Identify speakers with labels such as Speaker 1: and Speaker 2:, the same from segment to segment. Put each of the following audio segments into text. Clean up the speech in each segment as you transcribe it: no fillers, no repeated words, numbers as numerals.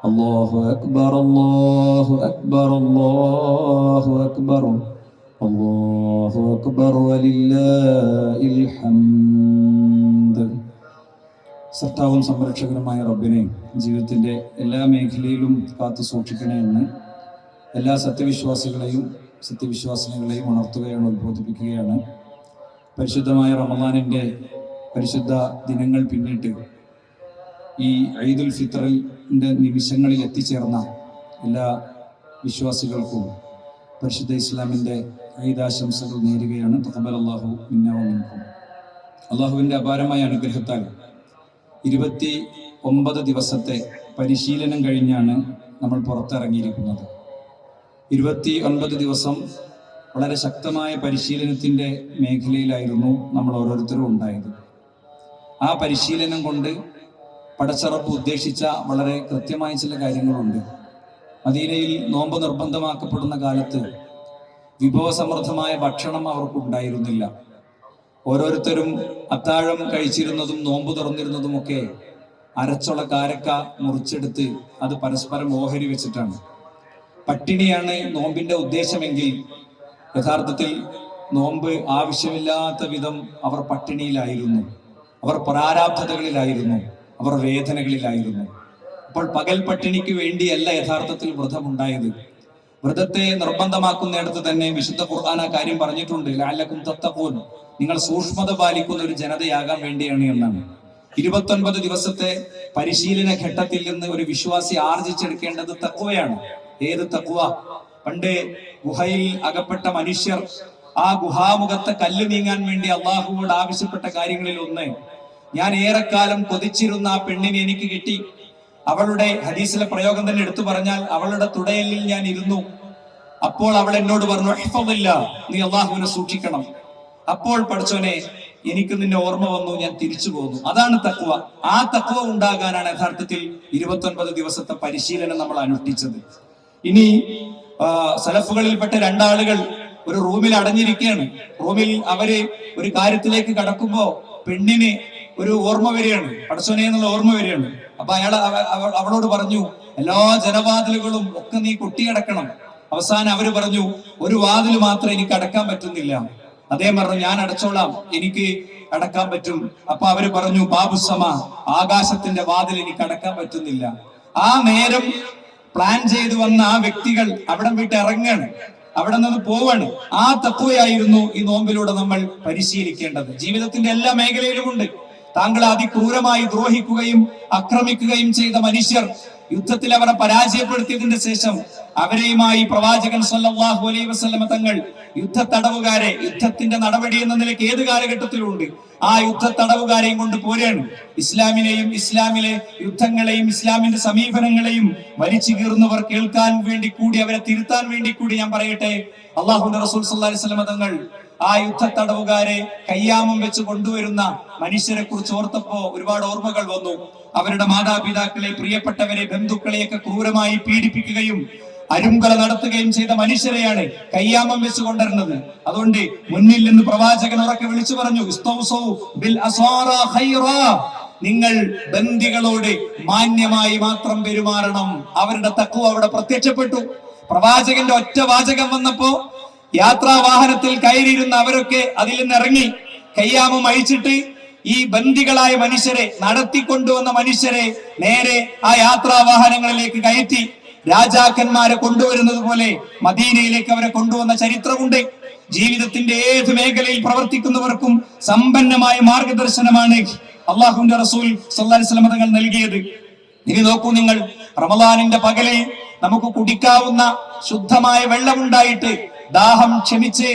Speaker 1: الله أكبر الله أكبر الله أكبر الله أكبر ولله الحمد. സൃഷ്ടാവും സംരക്ഷകനുമായ റബ്ബിനെ ജീവിതത്തിൻ്റെ എല്ലാ മേഖലയിലും കാത്തു സൂക്ഷിക്കണേ എന്ന് എല്ലാ സത്യവിശ്വാസികളെയും ഉണർത്തുകയാണ്, ഉദ്ബോധിപ്പിക്കുകയാണ്. പരിശുദ്ധമായ റമദാനിൻ്റെ പരിശുദ്ധ ദിനങ്ങൾ പിന്നിട്ട് ഈ ഈദുൽ ഫിത്റിൻ്റെ നിമിഷങ്ങളിൽ എത്തിച്ചേർന്ന എല്ലാ വിശ്വാസികൾക്കും പരിശുദ്ധ ഇസ്ലാമിൻ്റെ ഈദാശംസകൾ നേരുകയാണ്. തഖബ്ബലല്ലാഹു മിന്നാ വമിൻകും. അള്ളാഹുവിൻ്റെ അപാരമായ അനുഗ്രഹത്താൽ 29 ദിവസത്തെ പരിശീലനം കഴിഞ്ഞാണ് നമ്മൾ പുറത്തിറങ്ങിയിരിക്കുന്നത്. 29 ദിവസം വളരെ ശക്തമായ പരിശീലനത്തിൻ്റെ മേഖലയിലായിരുന്നു നമ്മൾ ഓരോരുത്തരും ഉണ്ടായത്. ആ പരിശീലനം കൊണ്ട് പടച്ചറപ്പ് ഉദ്ദേശിച്ച വളരെ കൃത്യമായ ചില കാര്യങ്ങളുണ്ട്. മദീനയിൽ നോമ്പ് നിർബന്ധമാക്കപ്പെടുന്ന കാലത്ത് വിഭവസമൃദ്ധമായ ഭക്ഷണം അവർക്കുണ്ടായിരുന്നില്ല. ഓരോരുത്തരും അത്താഴം കഴിച്ചിരുന്നതും നോമ്പ് തുറന്നിരുന്നതുമൊക്കെ അരച്ചുള്ള കാരക്ക മുറിച്ചെടുത്ത് അത് പരസ്പരം ഓഹരി വെച്ചിട്ടാണ്. പട്ടിണിയാണ് നോമ്പിന്റെ ഉദ്ദേശമെങ്കിൽ യഥാർത്ഥത്തിൽ നോമ്പ് ആവശ്യമില്ലാത്ത വിധം അവർ പട്ടിണിയിലായിരുന്നു, അവർ പ്രാരാബ്ധതകളിലായിരുന്നു, അവർ വേദനകളിലായിരുന്നു. അപ്പോൾ പകൽ പട്ടിണിക്ക് വേണ്ടിയല്ല യഥാർത്ഥത്തിൽ വ്രതമുണ്ടായത്. വ്രതത്തെ നിർബന്ധമാക്കുന്നിടത്ത് തന്നെ വിശുദ്ധ ഖുർആൻ ആ കാര്യം പറഞ്ഞിട്ടുണ്ട്. ലഅല്ലകും തത്തഖൂൻ, നിങ്ങൾ സൂക്ഷ്മത പാലിക്കുന്ന ഒരു ജനതയാകാൻ വേണ്ടിയാണ് എന്നാണ്. 29 ദിവസത്തെ പരിശീലന ഘട്ടത്തിൽ നിന്ന് ഒരു വിശ്വാസി ആർജിച്ചെടുക്കേണ്ടത് തഖ്വയാണ്. ഏത് തഖ്വ? പണ്ട് ഗുഹയിൽ അകപ്പെട്ട മനുഷ്യർ ആ ഗുഹാമുഖത്തെ കല്ല് നീങ്ങാൻ വേണ്ടി അള്ളാഹുവോട് ആവശ്യപ്പെട്ട കാര്യങ്ങളിൽ ഒന്ന്, ഞാൻ ഏറെക്കാലം കൊതിച്ചിരുന്ന ആ പെണ്ണിനെ എനിക്ക് കിട്ടി. അവളുടെ ഹദീസിലെ പ്രയോഗം തന്നെ എടുത്തു പറഞ്ഞാൽ, അവളുടെ തുടയലിൽ ഞാൻ ഇരുന്നു. അപ്പോൾ അവൾ എന്നോട് പറഞ്ഞു, ഇഹ്ഫദില്ല, നീ അള്ളാഹുവിനെ സൂക്ഷിക്കണം. അപ്പോൾ പഠിച്ചോനെ എനിക്ക് നിന്നെ ഓർമ്മ വന്നു, ഞാൻ തിരിച്ചു പോന്നു. അതാണ് തഖ്വ. ആ തഖ്വ ഉണ്ടാകാനാണ് യഥാർത്ഥത്തിൽ 29 ദിവസത്തെ പരിശീലനം നമ്മൾ അനുഷ്ഠിച്ചത്. ഇനി സലഫുകളിൽപ്പെട്ട 2 ആളുകൾ ഒരു റൂമിൽ അടഞ്ഞിരിക്കുകയാണ്. റൂമിൽ അവര് ഒരു കാര്യത്തിലേക്ക് കടക്കുമ്പോ പെണ്ണിന് ഒരു ഓർമ്മ വരികയാണ്, പടച്ചോനെ എന്നുള്ള ഓർമ്മ വരികയാണ്. അപ്പൊ അവളോട് പറഞ്ഞു, എല്ലാ ജനവാതിലുകളും ഒക്കെ നീ കൊട്ടിയടക്കണം. അവസാനം അവര് പറഞ്ഞു, ഒരു വാതിൽ മാത്രം എനിക്ക് അടക്കാൻ പറ്റുന്നില്ല. അദ്ദേഹം പറഞ്ഞു, ഞാൻ അടച്ചോളാം, എനിക്ക് അടക്കാൻ പറ്റും. അപ്പൊ അവര് പറഞ്ഞു, ബാബുസമ, ആകാശത്തിന്റെ വാതിൽ എനിക്ക് അടക്കാൻ പറ്റുന്നില്ല. ആ നേരം പ്ലാൻ ചെയ്തു വന്ന ആ വ്യക്തികൾ അവിടെ വിട്ട് ഇറങ്ങാണ്, അവിടെ നിന്ന് പോവാണ്. ആ തഖ്വയായിരുന്നു ഈ നോമ്പിലൂടെ നമ്മൾ പരിശീലിക്കേണ്ടത്. ജീവിതത്തിന്റെ എല്ലാ മേഖലയിലുമുണ്ട്. താങ്കളെ അതിക്രൂരമായി ദ്രോഹിക്കുകയും ആക്രമിക്കുകയും ചെയ്ത മനുഷ്യർ, യുദ്ധത്തിൽ അവരെ പരാജയപ്പെടുത്തിയതിന്റെ ശേഷം അവരെയുമായി പ്രവാചകൻ സല്ലല്ലാഹു അലൈഹി വസല്ലം തങ്ങൾ യുദ്ധ തടവുകാരെ, യുദ്ധത്തിന്റെ നടപടി എന്ന നിലയ്ക്ക് ഏത് കാലഘട്ടത്തിലുണ്ട്, ആ യുദ്ധ തടവുകാരെയും കൊണ്ട് പോരാണ്. ഇസ്ലാമിനെയും ഇസ്ലാമിലെ യുദ്ധങ്ങളെയും ഇസ്ലാമിന്റെ സമീപനങ്ങളെയും വലിച്ചു കീറുന്നവർ കേൾക്കാൻ വേണ്ടി കൂടി, അവരെ തിരുത്താൻ വേണ്ടി കൂടി ഞാൻ പറയട്ടെ, അള്ളാഹുവിന്റെ റസൂൽ സല്ലല്ലാഹു അലൈഹി വസല്ലം തങ്ങൾ ആ യുദ്ധ തടവുകാരെ കയ്യാമം വെച്ച് കൊണ്ടുവരുന്ന മനുഷ്യരെ കുറിച്ച് ഓർത്തപ്പോ ഒരുപാട് ഓർമ്മകൾ വന്നു. അവരുടെ മാതാപിതാക്കളെ, പ്രിയപ്പെട്ടവരെ, ബന്ധുക്കളെയൊക്കെ ക്രൂരമായി പീഡിപ്പിക്കുകയും അരുംകൊല നടത്തുകയും ചെയ്ത മനുഷ്യരെയാണ് കയ്യാമം വെച്ച് കൊണ്ടുവരുന്നത്. അതുകൊണ്ട് മുന്നിൽ നിന്ന് പ്രവാചകൻ ഉറക്കെ വിളിച്ചു പറഞ്ഞു, നിങ്ങൾ ബന്ദികളോട് മാന്യമായി മാത്രം പെരുമാറണം. അവരുടെ തഖ്വ അവിടെ പ്രത്യക്ഷപ്പെട്ടു. പ്രവാചകന്റെ ഒറ്റ വാചകം വന്നപ്പോ യാത്രാ വാഹനത്തിൽ കയറിയിരുന്ന അവരൊക്കെ അതിൽ നിന്ന് ഇറങ്ങി കയ്യാമം അഴിച്ചിട്ട് ഈ ബന്ദികളായ മനുഷ്യരെ, നടത്തിക്കൊണ്ടുവന്ന മനുഷ്യരെ നേരെ ആ യാത്രാ വാഹനങ്ങളിലേക്ക് കയറ്റി രാജാക്കന്മാരെ കൊണ്ടുവരുന്നത് പോലെ മദീനയിലേക്ക് അവരെ കൊണ്ടുവന്ന ചരിത്രമുണ്ട്. ജീവിതത്തിന്റെ ഏത് മേഖലയിൽ പ്രവർത്തിക്കുന്നവർക്കും സമ്പന്നമായ മാർഗദർശനമാണ് അള്ളാഹുവിന്റെ റസൂൽ സല്ലല്ലാഹു അലൈഹി വസല്ലം തങ്ങൾ നൽകിയത്. ഇനി നോക്കൂ നിങ്ങൾ, റമളാനിന്റെ പകലിൽ നമുക്ക് കുടിക്കാവുന്ന ശുദ്ധമായ വെള്ളമുണ്ടായിട്ട് ദാഹം ക്ഷമിച്ച്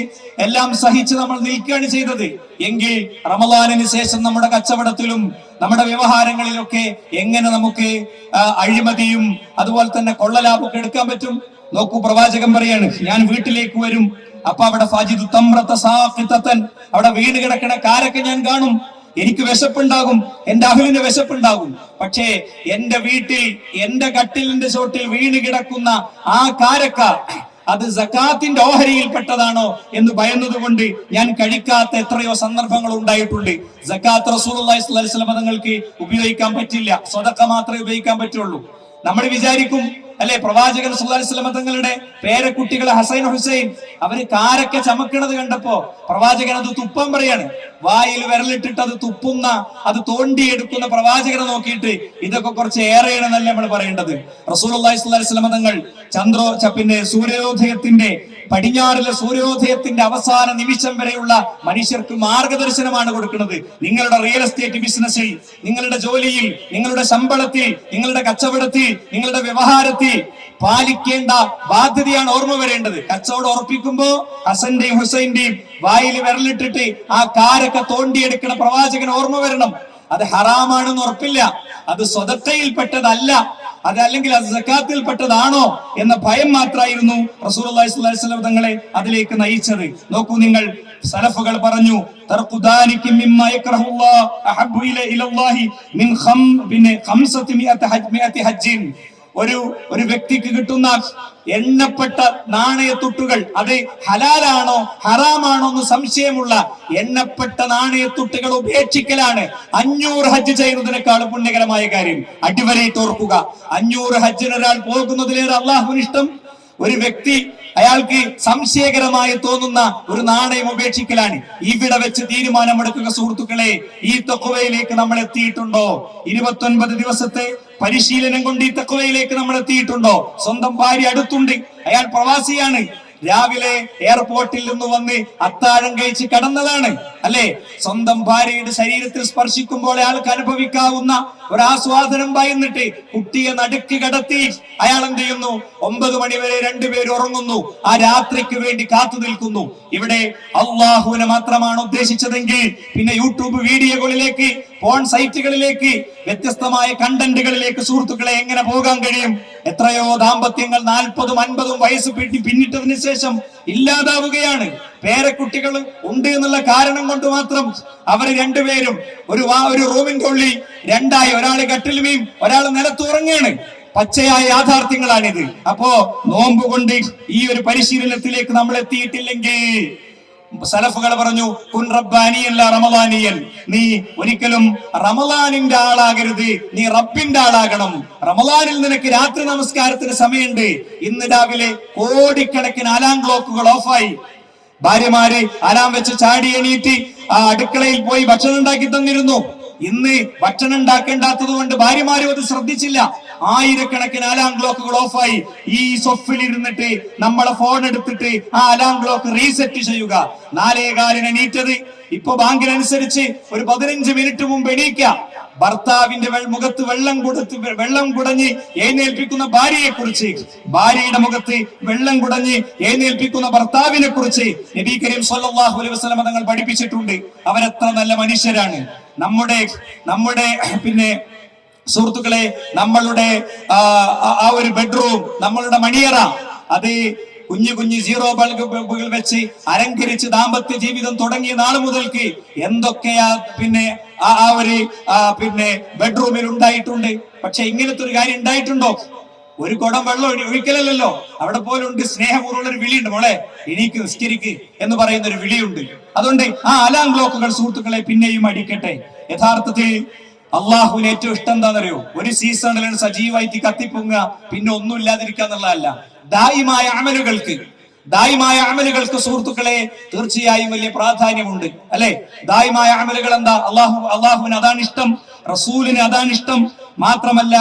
Speaker 1: എല്ലാം സഹിച്ച് നമ്മൾ നിൽക്കുകയാണ് ചെയ്തത്. എങ്കിൽ റമളാനിന് ശേഷം നമ്മുടെ കച്ചവടത്തിലും നമ്മുടെ വ്യവഹാരങ്ങളിലൊക്കെ എങ്ങനെ നമുക്ക് അഴിമതിയും അതുപോലെ തന്നെ കൊള്ളലാഭമൊക്കെ എടുക്കാൻ പറ്റും? നോക്കൂ, പ്രവാചകൻ പറയാണ്, ഞാൻ വീട്ടിലേക്ക് വരും, അപ്പൊ അവിടെ ഫാജിദു തംറത സാഖിതതൻ, അവിടെ വീണ് കിടക്കണ കാരക്ക ഞാൻ കാണും. എനിക്ക് വിശപ്പുണ്ടാകും, എന്റെ അഹ്ലിന് വിശപ്പുണ്ടാകും. പക്ഷേ എന്റെ വീട്ടിൽ, എന്റെ കട്ടിലിന്റെ ചോട്ടിൽ വീണ് കിടക്കുന്ന ആ കാരക്ക അത് സകാത്തിന്റെ ഓഹരിയിൽപ്പെട്ടതാണോ എന്ന് ഭയന്നതുകൊണ്ട് ഞാൻ കഴിക്കാത്ത എത്രയോ സന്ദർഭങ്ങൾ ഉണ്ടായിട്ടുണ്ട്. സകാത്ത് റസൂലുള്ളാഹി സ്വല്ലല്ലാഹു അലൈഹി വസല്ലം തങ്ങൾക്ക് ഉപയോഗിക്കാൻ പറ്റില്ല, സ്വതക്ക മാത്രമേ ഉപയോഗിക്കാൻ പറ്റുള്ളൂ. നമ്മൾ വിചാരിക്കും അല്ലെ, പ്രവാചകൻ സല്ലല്ലാഹു അലൈഹി വസല്ലം തങ്ങളുടെ പേരക്കുട്ടികളെ ഹസൈൻ ഹുസൈൻ അവര് കാരൊക്കെ ചമക്കണത് കണ്ടപ്പോ പ്രവാചകൻ അത് തുപ്പാൻ പറയാണ്. വായിൽ വിരലിട്ടിട്ട് അത് തുപ്പുന്ന, അത് തോണ്ടിയെടുക്കുന്ന പ്രവാചകനെ നോക്കിയിട്ട് ഇതൊക്കെ കുറച്ച് ഏറെയാണെന്നല്ലേ നമ്മൾ പറയേണ്ടത്. റസൂലുള്ളാഹി സ്വല്ലല്ലാഹു അലൈഹി വസല്ലം തങ്ങൾ പിന്നെ സൂര്യോദയത്തിന്റെ പടിഞ്ഞാറിലെ സൂര്യോദയത്തിന്റെ അവസാന നിമിഷം വരെയുള്ള മനുഷ്യർക്ക് മാർഗദർശനമാണ് കൊടുക്കുന്നത്. നിങ്ങളുടെ റിയൽ എസ്റ്റേറ്റ് ബിസിനസ്സിൽ, നിങ്ങളുടെ ജോലിയിൽ, നിങ്ങളുടെ ശമ്പളത്തിൽ, നിങ്ങളുടെ കച്ചവടത്തിൽ, നിങ്ങളുടെ വ്യവഹാരത്തിൽ പാലിക്കേണ്ട ബാധ്യതയാണ് ഓർമ്മ വരേണ്ടത്. കച്ചവടം ഉറപ്പിക്കുമ്പോ ഹസന്റെയും ഹുസൈന്റെയും വായിൽ വിരലിട്ടിട്ട് ആ കാരൊക്കെ തോണ്ടിയെടുക്കണ പ്രവാചകൻ ഓർമ്മ വരണം. അത് ഹറാമാണെന്ന് ഉറപ്പില്ല, അത് സ്വതക്കയിൽപ്പെട്ടതല്ല, അതല്ലെങ്കിൽ അത് സക്കാത്തിൽപ്പെട്ടതാണോ എന്ന ഭയം മാത്രമായിരുന്നു റസൂലുള്ളാഹി സ്വല്ലല്ലാഹു അലൈഹി വസല്ലം തങ്ങളെ അതിലേക്ക് നയിച്ചത്. നോക്കൂ, നിങ്ങൾ സലഫുകൾ പറഞ്ഞു, ഒരു വ്യക്തിക്ക് കിട്ടുന്ന എണ്ണപ്പെട്ട നാണയത്തുട്ടുകൾ അത് ഹലാലാണോ ഹറാമാണോ എന്ന് സംശയമുള്ള എണ്ണപ്പെട്ട നാണയത്തുട്ടുകൾ ഉപേക്ഷിക്കലാണ് 500 ഹജ്ജ് ചെയ്യുന്നതിനേക്കാൾ പുണ്യകരമായ കാര്യം. അടിവരയിട്ട് ഓർക്കുക, 500 ഹജ്ജിന് ഒരാൾ പോകുന്നതിലേറെ അള്ളാഹുവിന് ഇഷ്ടം ഒരു വ്യക്തി അയാൾക്ക് സംശയകരമായി തോന്നുന്ന ഒരു നാണയം ഉപേക്ഷിക്കലാണ്. ഇവിടെ വെച്ച് തീരുമാനമെടുക്കുക സുഹൃത്തുക്കളെ. ഈ തഖ്വയിലേക്ക് നമ്മൾ എത്തിയിട്ടുണ്ടോ? 29 ദിവസത്തെ പരിശീലനം കൊണ്ട് ഈ തഖ്വയിലേക്ക് നമ്മൾ എത്തിയിട്ടുണ്ടോ? സ്വന്തം ഭാര്യ അടുത്തുണ്ട്, അയാൾ പ്രവാസിയാണ്, രാവിലെ എയർപോർട്ടിൽ നിന്ന് വന്ന് അത്താഴം കഴിച്ച് കടന്നതാണ് അല്ലെ. സ്വന്തം ഭാര്യയുടെ ശരീരത്തിൽ സ്പർശിക്കുമ്പോൾ അയാൾക്ക് അനുഭവിക്കാവുന്ന ഒരാസ്വാദനം ഭയന്നിട്ട് കുട്ടിയെ നടുക്ക് കടത്തി അയാൾ എന്ത് ചെയ്യുന്നു? 9 മണി വരെ രണ്ടുപേരും ഉറങ്ങുന്നു, ആ രാത്രിക്ക് വേണ്ടി കാത്തു നിൽക്കുന്നു. ഇവിടെ അള്ളാഹുവിനെ മാത്രമാണ് ഉദ്ദേശിച്ചതെങ്കിൽ പിന്നെ യൂട്യൂബ് വീഡിയോകളിലേക്ക്, ഫോൺ സൈറ്റുകളിലേക്ക്, വ്യത്യസ്തമായ കണ്ടന്റുകളിലേക്ക് സുഹൃത്തുക്കളെ എങ്ങനെ പോകാൻ കഴിയും? എത്രയോ ദാമ്പത്യങ്ങൾ 40ഉം 50ഉം വയസ്സ് പിന്നിട്ടതിന് ശേഷം ഇല്ലാതാവുകയാണ്. പേരക്കുട്ടികൾ ഉണ്ട് എന്നുള്ള കാരണം കൊണ്ട് മാത്രം അവർ രണ്ടുപേരും ഒരു റൂമിന്റെ ഉള്ളിൽ രണ്ടായി, ഒരാള് കട്ടിലുമേയും ഒരാൾ നിലത്തുറങ്ങാണ്. പച്ചയായ യാഥാർത്ഥ്യങ്ങളാണിത്. അപ്പോ നോമ്പ് കൊണ്ട് ഈ ഒരു പരിശീലനത്തിലേക്ക് നമ്മൾ എത്തിയിട്ടില്ലെങ്കിൽ സലഫുകൾ പറഞ്ഞു, കുൻ റബ്ബാനിയല്ല റമളാനിയൻ, നീ ഒരിക്കലും റമളാനിന്റെ ആളാകരുത്, നീ റബ്ബിന്റെ ആളാകണം. റമളാനിൽ നിനക്ക് രാത്രി നമസ്കാരത്തിന് സമയമുണ്ട്. ഇന്ന് രാവിലെ കോടിക്കണക്കിന് അലാം ക്ലോക്കുകൾ ഓഫായി. ഭാര്യമാര് അലാം വെച്ച് ചാടി എണീറ്റ് ആ അടുക്കളയിൽ പോയി ഭക്ഷണം ഉണ്ടാക്കി തന്നിരുന്നു. ഇന്ന് ഭക്ഷണം ഉണ്ടാക്കേണ്ടാത്തത് കൊണ്ട് ഭാര്യമാരും അത് ശ്രദ്ധിച്ചില്ല. ആയിരക്കണക്കിന് അലാം ക്ലോക്കുകൾ ഓഫായി. ഈ സൊഫിൽ ഇരുന്നിട്ട് നമ്മളെ ഫോൺ എടുത്തിട്ട് ആ അലാം ക്ലോക്ക് റീസെറ്റ് ചെയ്യുക. 4:15 എണീറ്റത് ഇപ്പൊ ബാങ്കിനനുസരിച്ച് ഒരു 15 മിനിറ്റ് മുമ്പ് എണീക്കാം. ഭർത്താവിന്റെ മുഖത്ത് വെള്ളം കുടഞ്ഞ് എഴുന്നേൽപ്പിക്കുന്ന ഭാര്യയെ കുറിച്ച്, ഭാര്യയുടെ മുഖത്ത് വെള്ളം കുടഞ്ഞ് എഴുന്നേൽപ്പിക്കുന്ന ഭർത്താവിനെ കുറിച്ച് നബി കരീം സ്വല്ലല്ലാഹു അലൈഹി വസല്ലം തങ്ങൾ പഠിപ്പിച്ചിട്ടുണ്ട്. അവരെത്ര നല്ല മനുഷ്യരാണ്. നമ്മുടെ പിന്നെ സുഹൃത്തുക്കളെ, നമ്മളുടെ ആ ഒരു ബെഡ്റൂം, നമ്മളുടെ മണിയറ, അത് കുഞ്ഞു സീറോ ബൾബുകൾ വെച്ച് അലങ്കരിച്ച് ദാമ്പത്യ ജീവിതം തുടങ്ങിയ നാൾ മുതൽക്ക് എന്തൊക്കെയാ പിന്നെ ബെഡ്റൂമിൽ ഉണ്ടായിട്ടുണ്ട്. പക്ഷെ ഇങ്ങനത്തെ ഒരു കാര്യം ഉണ്ടായിട്ടുണ്ടോ? ഒരു കുടം വെള്ളം ഒഴിക്കലല്ലോ. അവിടെ പോലും ഉണ്ട് സ്നേഹപൂർവ്വമുള്ള ഒരു വിളിയുണ്ട്, മോളെ എണീക്ക് നിസ്കരിക്ക് എന്ന് പറയുന്ന ഒരു വിളിയുണ്ട്. അതുകൊണ്ട് ആ അലാം ക്ലോക്കുകൾ സുഹൃത്തുക്കളെ പിന്നെയും അടിക്കട്ടെ. യഥാർത്ഥത്തിൽ അള്ളാഹുവിന് ഏറ്റവും ഇഷ്ടം എന്താണെന്നറിയോ? ഒരു സീസണിലാണ് സജീവമായിട്ട് കത്തിപ്പൊങ്ങുക, പിന്നെ ഒന്നും ഇല്ലാതിരിക്കുക എന്നുള്ളതല്ല. ദായിമായ അമലുകൾക്ക് സുഹൃത്തുക്കളെ തീർച്ചയായും വലിയ പ്രാധാന്യമുണ്ട് അല്ലെ. ദായിമായ അമലുകൾ എന്താ? അള്ളാഹുവിന് അതാണ് ഇഷ്ടം, റസൂലിന് അതാണ് ഇഷ്ടം. മാത്രമല്ല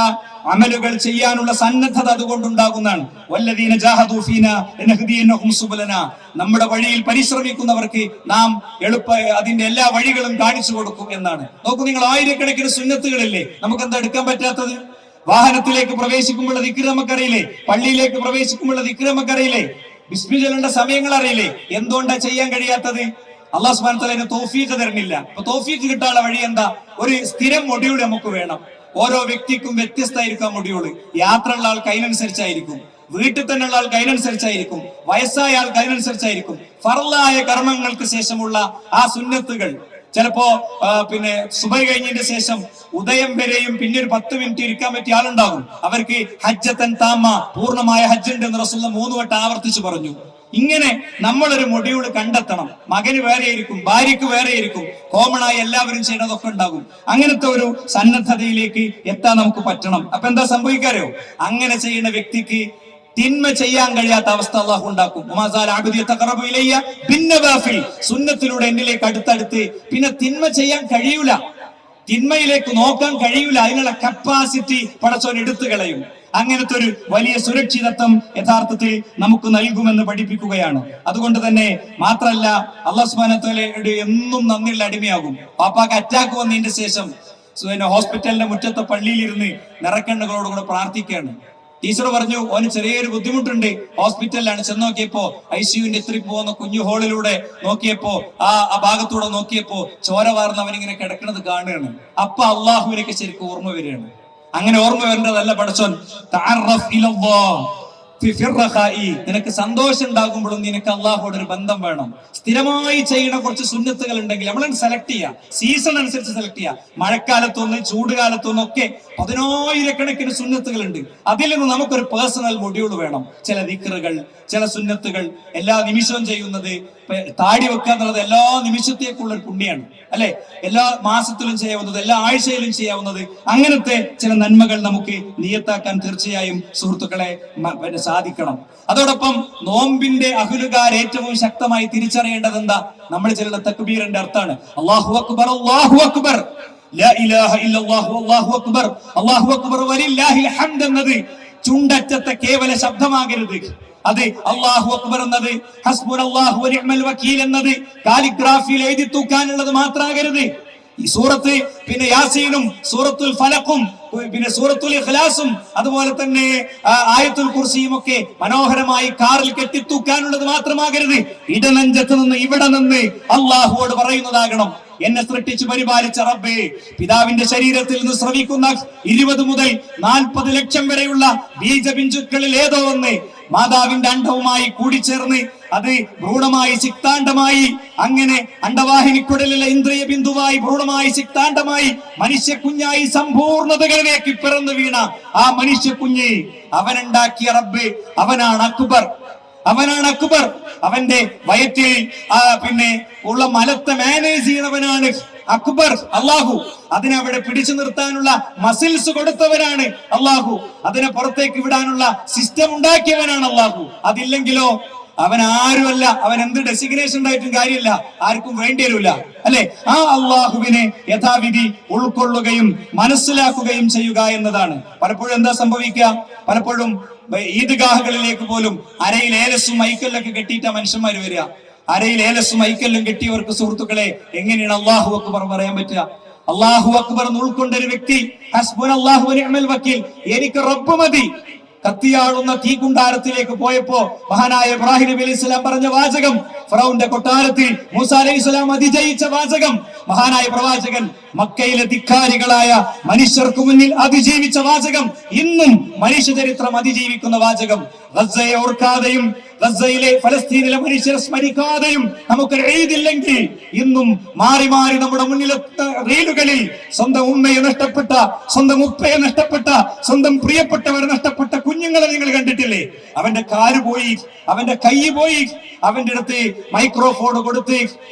Speaker 1: അമലുകൾ ചെയ്യാനുള്ള സന്നദ്ധത അതുകൊണ്ടുണ്ടാകുന്നതാണ്. വല്ലദീന ജാഹദൂ ഫീനാ ലനഹ്ദിയന്നഹും സുബലനാ, നമ്മുടെ വഴിയിൽ പരിശ്രമിക്കുന്നവർക്ക് നാം അതിന്റെ എല്ലാ വഴികളും കാണിച്ചു കൊടുക്കും എന്നാണ്. നോക്കൂ നിങ്ങൾ, ആയിരക്കണക്കിന് സുന്നത്തുകളില്ലേ നമുക്ക് എന്താ എടുക്കാൻ പറ്റാത്തത്? വാഹനത്തിലേക്ക് പ്രവേശിക്കുമ്പോൾ ദിക്ർ നമുക്കറിയില്ലേ? പള്ളിയിലേക്ക് പ്രവേശിക്കുമ്പോൾ ദിക്ർ നമുക്കറിയില്ലേ? ബിസ്മി ചൊല്ലേണ്ട സമയങ്ങൾ അറിയില്ലേ? എന്തുകൊണ്ടാ ചെയ്യാൻ കഴിയാത്തത്? അല്ലാഹു സുബ്ഹാനഹു വ തആല തൗഫീഖ് തരുന്നില്ല. അപ്പൊ തൗഫീഖ് കിട്ടാനുള്ള വഴി എന്താ? ഒരു സ്ഥിരം മൊഡ്യൂൾ നമുക്ക് വേണം. ഓരോ വ്യക്തിക്കും വ്യത്യസ്തമായിരിക്കും മൊഡ്യൂൾ. യാത്രയുള്ള ആൾക്ക് അതിനനുസരിച്ചായിരിക്കും, വീട്ടിൽ തന്നെയുള്ള ആൾക്ക് അതിനനുസരിച്ചായിരിക്കും, വയസ്സായ ആൾക്ക് അതിനനുസരിച്ചായിരിക്കും. ഫർളായ കർമ്മങ്ങൾക്ക് ശേഷമുള്ള ആ സുന്നത്തുകൾ ചിലപ്പോ പിന്നെ സുബഹി കഴിഞ്ഞതിന് ശേഷം ഉദയം വരെയും പിന്നെ ഒരു 10 മിനിറ്റ് ഇരിക്കാൻ പറ്റിയ ആളുണ്ടാകും. അവർക്ക് ഹജ്ജത്തൻ താമ, പൂർണ്ണമായ ഹജ്ജ് ഉണ്ട് എന്ന് റസൂലുള്ളാഹി 3 വട്ടം ആവർത്തിച്ചു പറഞ്ഞു.
Speaker 2: ഇങ്ങനെ നമ്മളൊരു മൊഡ്യൂൾ കണ്ടെത്തണം. മകന് വേറെ ആയിരിക്കും, ഭാര്യക്ക് വേറെ ആയിരിക്കും, കോമൺ ആയി എല്ലാവരും ചെയ്യണതൊക്കെ ഉണ്ടാകും. അങ്ങനത്തെ ഒരു സന്നദ്ധതയിലേക്ക് എത്താൻ നമുക്ക് പറ്റണം. അപ്പൊ എന്താ സംഭവിക്കാരോ, അങ്ങനെ ചെയ്യുന്ന വ്യക്തിക്ക് തിന്മ ചെയ്യാൻ കഴിയാത്ത അവസ്ഥ അള്ളാഹു ഉണ്ടാക്കും. സുന്നത്തിലൂടെ എന്നിലേക്ക് അടുത്തടുത്ത് പിന്നെ തിന്മ ചെയ്യാൻ കഴിയൂല, തിന്മയിലേക്ക് നോക്കാൻ കഴിയൂല, അതിനുള്ള കപ്പാസിറ്റി പടച്ചോൻ എടുത്തു കളയും. അങ്ങനത്തെ ഒരു വലിയ സുരക്ഷിതത്വം യഥാർത്ഥത്തിൽ നമുക്ക് നൽകുമെന്ന് പഠിപ്പിക്കുകയാണ്. അതുകൊണ്ട് തന്നെ മാത്രല്ല, അല്ലാഹു സുബ്ഹാനഹു വ തആലയുടെ എന്നും നന്ദിയുള്ള അടിമയാകും. പാപ്പാക്ക് അറ്റാക്ക് വന്നതിന്റെ ശേഷം ഹോസ്പിറ്റലിന്റെ മുറ്റത്തെ പള്ളിയിൽ ഇരുന്ന് നിറക്കണ്ണുകളോടുകൂടെ പ്രാർത്ഥിക്കുകയാണ്. ടീച്ചർ പറഞ്ഞു, ഓന് ചെറിയൊരു ബുദ്ധിമുട്ടുണ്ട്, ഹോസ്പിറ്റലിലാണ്. ചെന്ന് നോക്കിയപ്പോ ICUവിന്റെ എത്തിരി പോകുന്ന കുഞ്ഞു ഹോളിലൂടെ നോക്കിയപ്പോ ആ ഭാഗത്തൂടെ നോക്കിയപ്പോ ചോര വാർന്ന് അവനിങ്ങനെ കിടക്കുന്നത് കാണുകയാണ്. അപ്പൊ അള്ളാഹുവിനൊക്കെ ശരിക്കും ഓർമ്മ വരികയാണ്. അങ്ങനെ ഓർമ്മ വരേണ്ടതല്ല പടച്ചോൻ. നിനക്ക് സന്തോഷം ഉണ്ടാകുമ്പോഴും നിനക്ക് അള്ളാഹുவோട് ഒരു ബന്ധം വേണം. സ്ഥിരമായി ചെയ്യുന്ന കുറച്ച് സുന്നത്തുകൾ ഉണ്ടെങ്കിൽ നമ്മൾ സെലക്ട് ചെയ്യാം, സീസൺ അനുസരിച്ച് സെലക്ട് ചെയ്യാം. മഴക്കാലത്തൊന്ന് ചൂടുകാലത്തൊന്നും ഒക്കെ 10,000 സുന്നത്തുകൾ ഉണ്ട്. അതിൽ നിന്ന് നമുക്കൊരു പേഴ്സണൽ മൊഡ്യൂൾ വേണം. ചില ദിക്റുകൾ, ചില സുന്നത്തുകൾ എല്ലാ നിമിഷവും ചെയ്യുന്നത്. താടി വെക്കുക എന്നുള്ളത് എല്ലാ നിമിഷത്തേക്കുള്ള ഒരു പുണ്യാണ്, അല്ലെ? എല്ലാ മാസത്തിലും ചെയ്യാവുന്നത്, എല്ലാ ആഴ്ചയിലും ചെയ്യാവുന്നത്. അങ്ങനത്തെ ചില നന്മകൾ നമുക്ക് നിയത്താക്കാൻ തീർച്ചയായും സുഹൃത്തുക്കളെ സാധിക്കണം. അതോടൊപ്പം നോമ്പിന്റെ അഹ്ലുകാർ ഏറ്റവും ശക്തമായി തിരിച്ചറിയേണ്ടത് എന്താ? നമ്മൾ ചില തക്ബീറിന്റെ അർത്ഥാണ് അല്ലാഹു അക്ബർ, അല്ലാഹു അക്ബർ, ലാ ഇലാഹ ഇല്ലല്ലാഹു, അല്ലാഹു അക്ബർ, അല്ലാഹു അക്ബർ വലില്ലാഹിൽ ഹംദ് എന്നത് ചുണ്ടറ്റത്തെ കേവല ശബ്ദമാകരുത്. അത് അല്ലാഹു അക്ബർ എന്നത് ഹസ്ബുനല്ലാഹു വനിഅ്മൽ വകീൽ എന്നത് കാലിഗ്രാഫിയിൽ എഴുതി തൂക്കാനുള്ളത് മാത്രമാകരുത്. ഈ സൂറത്ത്, പിന്നെ യാസീനും സൂറത്തുൽ ഫലഖും പിന്നെ സൂറത്തുൽ ഇഖ്ലാസും അതുപോലെ തന്നെ ആയത്തുൽ കുർസിയും ഒക്കെ മനോഹരമായി കാറിൽ കെട്ടിത്തൂക്കാനുള്ളത് മാത്രമാകരുത്. ഇടനെഞ്ചത്ത് നിന്ന് ഇവിടെ നിന്ന് അള്ളാഹുവോട് പറയുന്നതാകണം, എന്നെ സൃഷ്ടിച്ചു പരിപാലിച്ച റബ്ബേ, പിതാവിന്റെ ശരീരത്തിൽ നിന്ന് സ്രവിക്കുന്ന 20 മുതൽ 40 ലക്ഷം വരെയുള്ള ബീജബിഞ്ചുക്കളിൽ ഏതോ ഒന്ന് മാതാവിന്റെ അണ്ഡവുമായി കൂടിച്ചേർന്ന് അത് ഭ്രൂണമായി സിക്താണ്ഡമായി, അങ്ങനെ അണ്ഡവാഹിനിക്കുടലിലെ ഇന്ദ്രിയ ബിന്ദുവായി ഭ്രൂണമായി സിക്താണ്ഡമായി മനുഷ്യ കുഞ്ഞായി സമ്പൂർണതകളിലേക്ക് പിറന്നു വീണ ആ മനുഷ്യ കുഞ്ഞ് അവനുണ്ടാക്കിയ റബ്ബ് അവനാണ് അക്ബർ, അവനാണ് അക്ബർ. അവന്റെ വയറ്റിൽ പിന്നെ ഉള്ള മലത്തെ മാനേജ് ചെയ്യുന്നവനാണ് അക്ബർ അള്ളാഹു. അതിനെ അവിടെ പിടിച്ചു നിർത്താനുള്ള മസിൽസ് കൊടുത്തവനാണ് അള്ളാഹു. അതിനെ പുറത്തേക്ക് വിടാനുള്ള സിസ്റ്റം ഉണ്ടാക്കിയവനാണ് അള്ളാഹു. അതില്ലെങ്കിലോ അവൻ ആരുമല്ല, അവൻ എന്ത് ഡെസിഗ്നേഷൻ ഉണ്ടായിട്ടും കാര്യമില്ല, ആർക്കും വേണ്ടി വരില്ല, അല്ലെ? ആ അള്ളാഹുവിനെ യഥാവിധി ഉൾക്കൊള്ളുകയും മനസ്സിലാക്കുകയും ചെയ്യുക എന്നതാണ്. പലപ്പോഴും എന്താ സംഭവിക്കുക, പലപ്പോഴും ഈദ്ഗാഹുകളിലേക്ക് പോലും അരയിൽ ഏലസും ഐക്കല്ലൊക്കെ കെട്ടിയിട്ട മനുഷ്യന്മാർ വരിക. അരയിൽ ഏലസും ഐക്കല്ലും കെട്ടിയവർക്ക് സുഹൃത്തുക്കളെ എങ്ങനെയാണ് അള്ളാഹു അക്ബർ പറയാൻ പറ്റുക? അള്ളാഹു അക്ബർ എന്ന് ഉൾക്കൊണ്ട ഒരു വ്യക്തി ഹസ്ബുനല്ലാഹു വനിഅ്മൽ വകീൽ, എനിക്ക് റബ്ബ് മതി. കത്തിയാളുന്ന തീകുണ്ടാരത്തിലേക്ക് പോയപ്പോ മഹാനായ ഇബ്രാഹിം നബി അലൈഹി സ്വലാം പറഞ്ഞ വാചകം, ഫറഔന്റെ കൊട്ടാരത്തിൽ മൂസ അലൈഹി സ്വലാം അതിജയിച്ച വാചകം, മഹാനായ പ്രവാചകൻ മക്കയിലെ ധിക്കാരികളായ മനുഷ്യർക്ക് മുന്നിൽ അതിജീവിച്ച വാചകം, ഇന്നും മനുഷ്യ ചരിത്രം അതിജീവിക്കുന്ന വാചകം. ഗസയെ ഓർക്കാതെയും ഗസയിലെ ഫലസ്തീനിലെ മനുഷ്യരെ സ്മരിക്കാതെയും നമുക്ക് എഴുതില്ലെങ്കിൽ ഇന്നും മാറി മാറി നമ്മുടെ മുന്നിലെത്ത റീലുകളിൽ സ്വന്തം ഉമ്മയെ നഷ്ടപ്പെട്ട, സ്വന്തം ഉപ്പയെ നഷ്ടപ്പെട്ട, സ്വന്തം പ്രിയപ്പെട്ടവരെ നഷ്ടപ്പെട്ട കുഞ്ഞുങ്ങളെ നിങ്ങൾ കണ്ടിട്ടില്ലേ? അവന്റെ കാല് പോയി, അവന്റെ കൈ പോയി, അവന്റെ അടുത്ത് മൈക്രോഫോൺ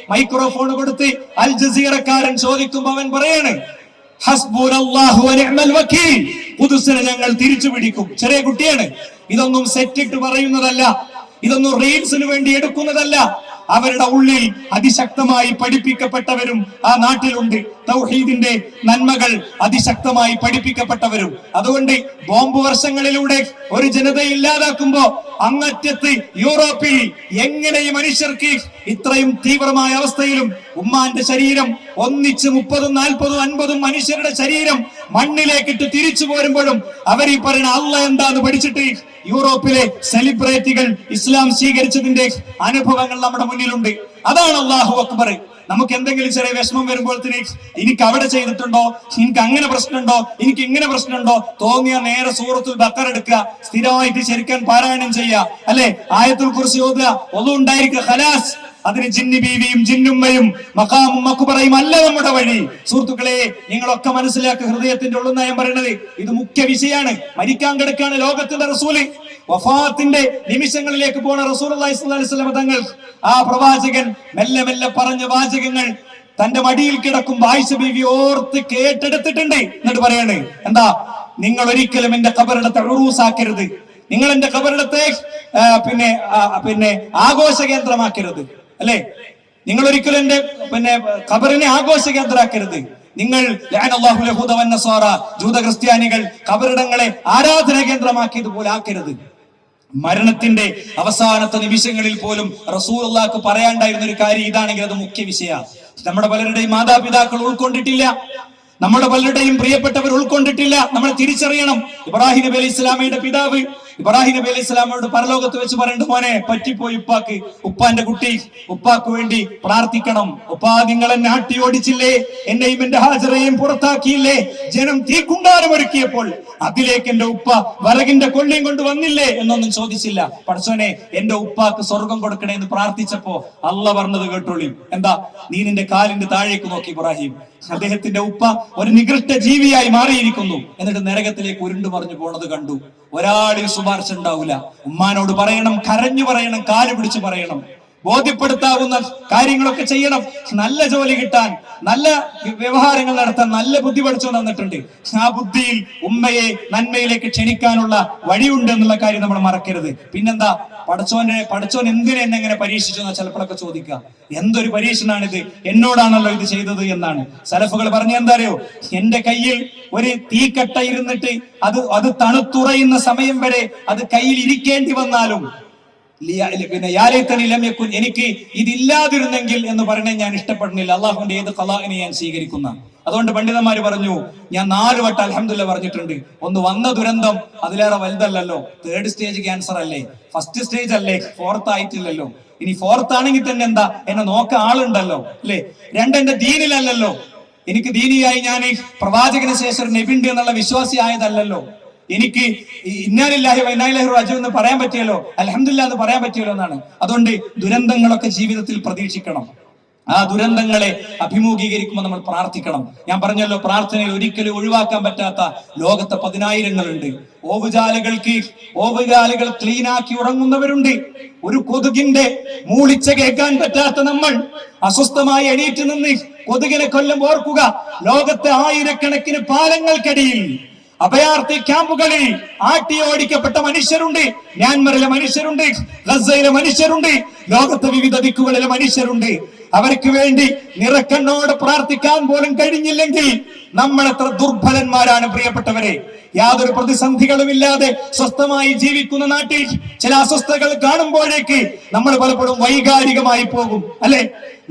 Speaker 2: കൊടുത്ത് അൽ ജസീറക്കാരൻ ചോദിക്കുമ്പോ അവൻ പറയാണ്, ഹസ്ബുനല്ലാഹു വനിഅ്മൽ വകീൽ, ഖുദ്സിനെ ഞങ്ങൾ തിരിച്ചു പിടിക്കും. ചെറിയ കുട്ടിയാണ്, ഇതൊന്നും സെറ്റിട്ട് പറയുന്നതല്ല, ഇതൊന്നും റീൽസിന് വേണ്ടി എടുക്കുന്നതല്ല. അവരുടെ ഉള്ളിൽ അതിശക്തമായി പഠിപ്പിക്കപ്പെട്ടവരും ആ നാട്ടിലുണ്ട്. തൗഹീദിന്റെ നന്മകൾ അതിശക്തമായി പഠിപ്പിക്കപ്പെട്ടവരും. അതുകൊണ്ട് ബോംബ് വർഷങ്ങളിലൂടെ ഒരു ജനതയെ ഇല്ലാതാക്കുമ്പോ അങ്ങറ്റത്ത് യൂറോപ്പിൽ എങ്ങനെ ഈ മനുഷ്യർക്ക് ഇത്രയും തീവ്രമായ അവസ്ഥയിലും ഉമ്മാന്റെ ശരീരം ഒന്നിച്ച് 30, 40, 50 മനുഷ്യരുടെ ശരീരം മണ്ണിലേക്കിട്ട് തിരിച്ചു പോരുമ്പോഴും അവർ ഈ പറയുന്ന അള്ളാ എന്താന്ന് പഠിച്ചിട്ട് യൂറോപ്പിലെ സെലിബ്രിറ്റികൾ ഇസ്ലാം സ്വീകരിച്ചതിന്റെ അനുഭവങ്ങൾ നമ്മുടെ മുന്നിലുണ്ട്. അതാണ് അല്ലാഹു അക്ബർ. നമുക്ക് എന്തെങ്കിലും ചെറിയ വിഷമം വരുമ്പോഴത്തേന് എനിക്ക് അവിടെ ചെയ്തിട്ടുണ്ടോ, എനിക്ക് അങ്ങനെ പ്രശ്നമുണ്ടോ, എനിക്ക് ഇങ്ങനെ പ്രശ്നമുണ്ടോ തോന്നിയ നേരെ സൂറത്തുൽ ബഖറ എടുക്കുക, സ്ഥിരമായിട്ട് ശരിക്കാൻ പാരായണം ചെയ്യുക, അല്ലെ? ആയത്തുൽ കുർസി ഓതുക, ഒന്നും ഉണ്ടായിരിക്കുക, ഖലാസ്. അതിന് ജിന്നി ബീവിയും ജിന്നുമ്മയും മഖാമും മഖ്ബറയും അല്ല നമ്മുടെ വഴി. സുഹൃത്തുക്കളെ, നിങ്ങളൊക്കെ മനസ്സിലാക്കുക, ഹൃദയത്തിന്റെ ഉള്ളിൽ ഞാൻ പറയുന്നത് ഇത് മുഖ്യ വിഷയമാണ്. മരിക്കാൻ കിടക്കാണ് ലോകത്തിന്റെ റസൂല്. വഫാത്തിന്റെ നിമിഷങ്ങളിലേക്ക് പോണ റസൂലുള്ളാഹി സ്വല്ലല്ലാഹു അലൈഹി വസല്ലം തങ്ങൾ, ആ പ്രവാചകൻ മെല്ലെ മെല്ലെ പറഞ്ഞ വാചകങ്ങൾ തന്റെ മടിയിൽ കിടക്കുമ്പോൾ ആയിഷ ബീവി ഓർത്ത് കേട്ടെടുത്തിട്ടുണ്ട്. എന്നിട്ട് പറയാണ്, എന്താ, നിങ്ങൾ ഒരിക്കലും എന്റെ ഖബറിടത്തെ ഉറൂസാക്കരുത്, നിങ്ങൾ എന്റെ ഖബറിടത്തെ പിന്നെ ആഘോഷ കേന്ദ്രമാക്കരുത്, അല്ലെ, നിങ്ങൾ ഒരിക്കലും എന്റെ ഖബറിനെ ആഘോഷ കേന്ദ്രമാക്കരുത്. നിങ്ങൾ ജൂത ക്രിസ്ത്യാനികൾ ഖബറിടങ്ങളെ ആരാധന കേന്ദ്രമാക്കിയതുപോലെ ആക്കരുത്. മരണത്തിന്റെ അവസാനത്തെ നിമിഷങ്ങളിൽ പോലും റസൂലുള്ളാഹിക്ക് പറയാണ്ടായിരുന്ന ഒരു കാര്യം ഇതാണെങ്കിൽ അത് മുഖ്യ വിഷയമാണ്. നമ്മുടെ പലരുടെയും മാതാപിതാക്കൾ ഉൾക്കൊണ്ടിട്ടില്ല, നമ്മുടെ പലരുടെയും പ്രിയപ്പെട്ടവർ ഉൾക്കൊണ്ടിട്ടില്ല. നമ്മൾ തിരിച്ചറിയണം. ഇബ്രാഹിം നബി അലൈഹി ഇസ്ലാമയുടെ പിതാവ് ഇബ്രാഹിം നബി അലൈഹി ഇസ്ലാമയോട് പരലോകത്ത് വെച്ച് പറയുന്നുണ്ട്, മോനെ പറ്റിപ്പോയി ഉപ്പാക്ക്, ഉപ്പാന്റെ കുട്ടി, ഉപ്പാക്ക് വേണ്ടി പ്രാർത്ഥിക്കണം. ഉപ്പാ, നിങ്ങൾ എന്നെ ആട്ടി ഓടിച്ചില്ലേ, എന്നെയും എന്റെ ഹാജറയെയും പുറത്താക്കിയില്ലേ, ജനം തീക്കുണ്ടാരം ഒരുക്കിയപ്പോൾ അതിലേക്ക് എന്റെ ഉപ്പ വിറകിന്റെ കൊള്ളിയും കൊണ്ട് വന്നില്ലേ എന്നൊന്നും ചോദിച്ചില്ല. പടച്ചോനെ, എന്റെ ഉപ്പാക്ക് സ്വർഗം കൊടുക്കണേ എന്ന് പ്രാർത്ഥിച്ചപ്പോ അള്ള പറഞ്ഞത് കേട്ടോളി, എന്താ, നീ നിന്റെ കാലിന്റെ താഴേക്ക് നോക്കി ഇബ്രാഹിം, അദ്ദേഹത്തിന്റെ ഉപ്പ ഒരു നികൃഷ്ട ജീവിയായി മാറിയിരിക്കുന്നു. എന്നിട്ട് നരകത്തിലേക്ക് ഉരുണ്ടു മറിഞ്ഞു പോണത് കണ്ടു. ഒരാളും ശുപാർശ ഉണ്ടാവില്ല. ഉമ്മാനോട് പറയണം, കരഞ്ഞു പറയണം, കാല് പിടിച്ചു പറയണം, ബോധ്യപ്പെടുത്താവുന്ന കാര്യങ്ങളൊക്കെ ചെയ്യണം. നല്ല ജോലി കിട്ടാൻ, നല്ല വ്യവഹാരങ്ങൾ നടത്താൻ നല്ല ബുദ്ധി പഠിച്ചു തന്നിട്ടുണ്ട്. ആ ബുദ്ധിയിൽ ഉമ്മയെ നന്മയിലേക്ക് ക്ഷണിക്കാനുള്ള വഴിയുണ്ട് എന്നുള്ള കാര്യം നമ്മൾ മറക്കരുത്. പിന്നെന്താ, പടച്ചോൻ എന്തിനെ എന്നെ എങ്ങനെ പരീക്ഷിച്ചു എന്നാ ചിലപ്പോഴൊക്കെ ചോദിക്കുക. എന്തൊരു പരീക്ഷണാണിത്, എന്നോടാണല്ലോ ഇത് ചെയ്തത് എന്നാണ് സലഫുകൾ പറഞ്ഞ. എന്താ അറിയോ, എന്റെ കയ്യിൽ ഒരു തീക്കട്ട ഇരുന്നിട്ട് അത് തണുത്തുറയുന്ന സമയം വരെ അത് കയ്യിൽ ഇരിക്കേണ്ടി വന്നാലും എനിക്ക് ഇതില്ലാതിരുന്നെങ്കിൽ എന്ന് പറയണേ ഞാൻ ഇഷ്ടപ്പെടുന്നില്ല. അള്ളാഹുവിന്റെ ഏത് ഖലാഇനെ ഞാൻ സ്വീകരിക്കുന്ന. അതുകൊണ്ട് പണ്ഡിതന്മാര് പറഞ്ഞു, ഞാൻ 4 വട്ടം അൽഹംദുലില്ലാഹ് പറഞ്ഞിട്ടുണ്ട്. ഒന്ന്, വന്ന ദുരന്തം അതിലേറെ വലുതല്ലല്ലോ, 3rd സ്റ്റേജ് ക്യാൻസർ അല്ലേ, 1st സ്റ്റേജ് അല്ലേ, 4th ആയിട്ടില്ലല്ലോ. ഇനി 4th ആണെങ്കിൽ തന്നെ എന്താ, എന്നെ നോക്കാൻ ആളുണ്ടല്ലോ, അല്ലേ. 2, എന്റെ ദീനിലല്ലല്ലോ, എനിക്ക് ദീനിയായി ഞാൻ പ്രവാചകന് ശേഷം നബിണ്ട് എന്നുള്ള വിശ്വാസി ആയതല്ലല്ലോ. എനിക്ക് ഇന്നാലില്ലാഹി വ ഇന്നാ ഇലൈഹി റാജിഊൻ എന്ന് പറയാൻ പറ്റിയല്ലോ, അൽഹംദുലില്ലാഹ് എന്ന് പറയാൻ പറ്റിയല്ലോ എന്നാണ്. അതുകൊണ്ട് ദുരന്തങ്ങളൊക്കെ ജീവിതത്തിൽ പ്രതീക്ഷിക്കണം. ആ ദുരന്തങ്ങളെ അഭിമുഖീകരിക്കുമ്പോൾ നമ്മൾ പ്രാർത്ഥിക്കണം. ഞാൻ പറഞ്ഞല്ലോ, പ്രാർത്ഥനയിൽ ഒരിക്കലും ഒഴിവാക്കാൻ പറ്റാത്ത ലോകത്തെ 10,000 ഓവുചാലുകൾ ക്ലീനാക്കി ഉറങ്ങുന്നവരുണ്ട്. ഒരു കൊതുകിന്റെ മൂളിച്ച കേൾക്കാൻ പറ്റാത്ത നമ്മൾ അസ്വസ്ഥമായി എണീറ്റ് നിന്ന് കൊതുകിനെ കൊല്ലുമ്പോൾ ഓർക്കുക, ലോകത്തെ ആയിരക്കണക്കിന് പാലങ്ങൾക്കടിയിൽ, അഭയാർത്ഥി ക്യാമ്പുകളിൽ ആട്ടിയോടിക്കപ്പെട്ട മനുഷ്യരുണ്ട്. മ്യാൻമറിലെ മനുഷ്യരുണ്ട്, ഗസയിലെ മനുഷ്യരുണ്ട്, ലോകത്തെ വിവിധ ദിക്കുകളിലെ മനുഷ്യരുണ്ട്. അവർക്ക് വേണ്ടി നിറക്കണ്ണോട് പ്രാർത്ഥിക്കാൻ പോലും കഴിഞ്ഞില്ലെങ്കിൽ നമ്മൾ എത്ര ദുർബലന്മാരാണ് പ്രിയപ്പെട്ടവരെ. യാതൊരു പ്രതിസന്ധികളുമില്ലാതെ സ്വസ്ഥമായി ജീവിക്കുന്ന നാട്ടിൽ ചില അസ്വസ്ഥതകൾ കാണുമ്പോഴേക്ക് നമ്മൾ പലപ്പോഴും വൈകാരികമായി പോകും, അല്ലെ.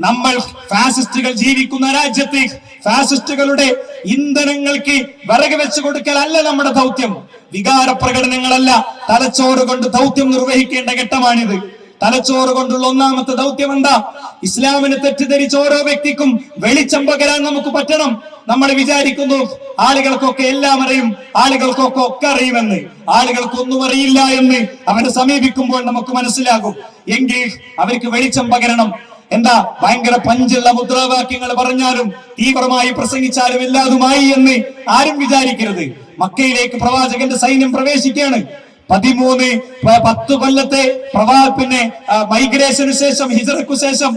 Speaker 2: നമ്മൾ ഫാസിസ്റ്റുകൾ ജീവിക്കുന്ന രാജ്യത്ത് ഫാസിസ്റ്റുകളുടെ ഇന്ധനങ്ങൾക്ക് വിറക് വെച്ചു കൊടുക്കലല്ല നമ്മുടെ ദൗത്യം, വികാര പ്രകടനങ്ങളല്ല, തലച്ചോറ് കൊണ്ട് ദൗത്യം നിർവഹിക്കേണ്ട ഘട്ടമാണിത്. തലച്ചോറ് കൊണ്ടുള്ള ഒന്നാമത്തെ ദൗത്യം എന്താ? ഇസ്ലാമിനെ തെറ്റിദ്ധരിച്ച ഓരോ വ്യക്തിക്കും വെളിച്ചം പകരാൻ നമുക്ക് പറ്റണം. നമ്മൾ വിചാരിക്കുന്നു ആളുകൾക്കൊക്കെ എല്ലാം അറിയും, ആളുകൾക്കൊക്കെ ഒക്കെ അറിയുമെന്ന്. ആളുകൾക്കൊന്നും അറിയില്ല എന്ന് അവരെ സമീപിക്കുമ്പോൾ നമുക്ക് മനസ്സിലാകും. എങ്കിൽ അവർക്ക് വെളിച്ചം പകരണം. എന്താ, ഭയങ്കര പഞ്ചുള്ള മുദ്രാവാക്യങ്ങൾ പറഞ്ഞാലും തീവ്രമായി പ്രസംഗിച്ചാലും എല്ലാതുമായി എന്ന് ആരും വിചാരിക്കരുത്. മക്കയിലേക്ക് പ്രവാചകന്റെ സൈന്യം പ്രവേശിക്കുകയാണ്. 10 കൊല്ലത്തെ മൈഗ്രേഷന് ശേഷം, ഹിജറയ്ക്കു ശേഷം,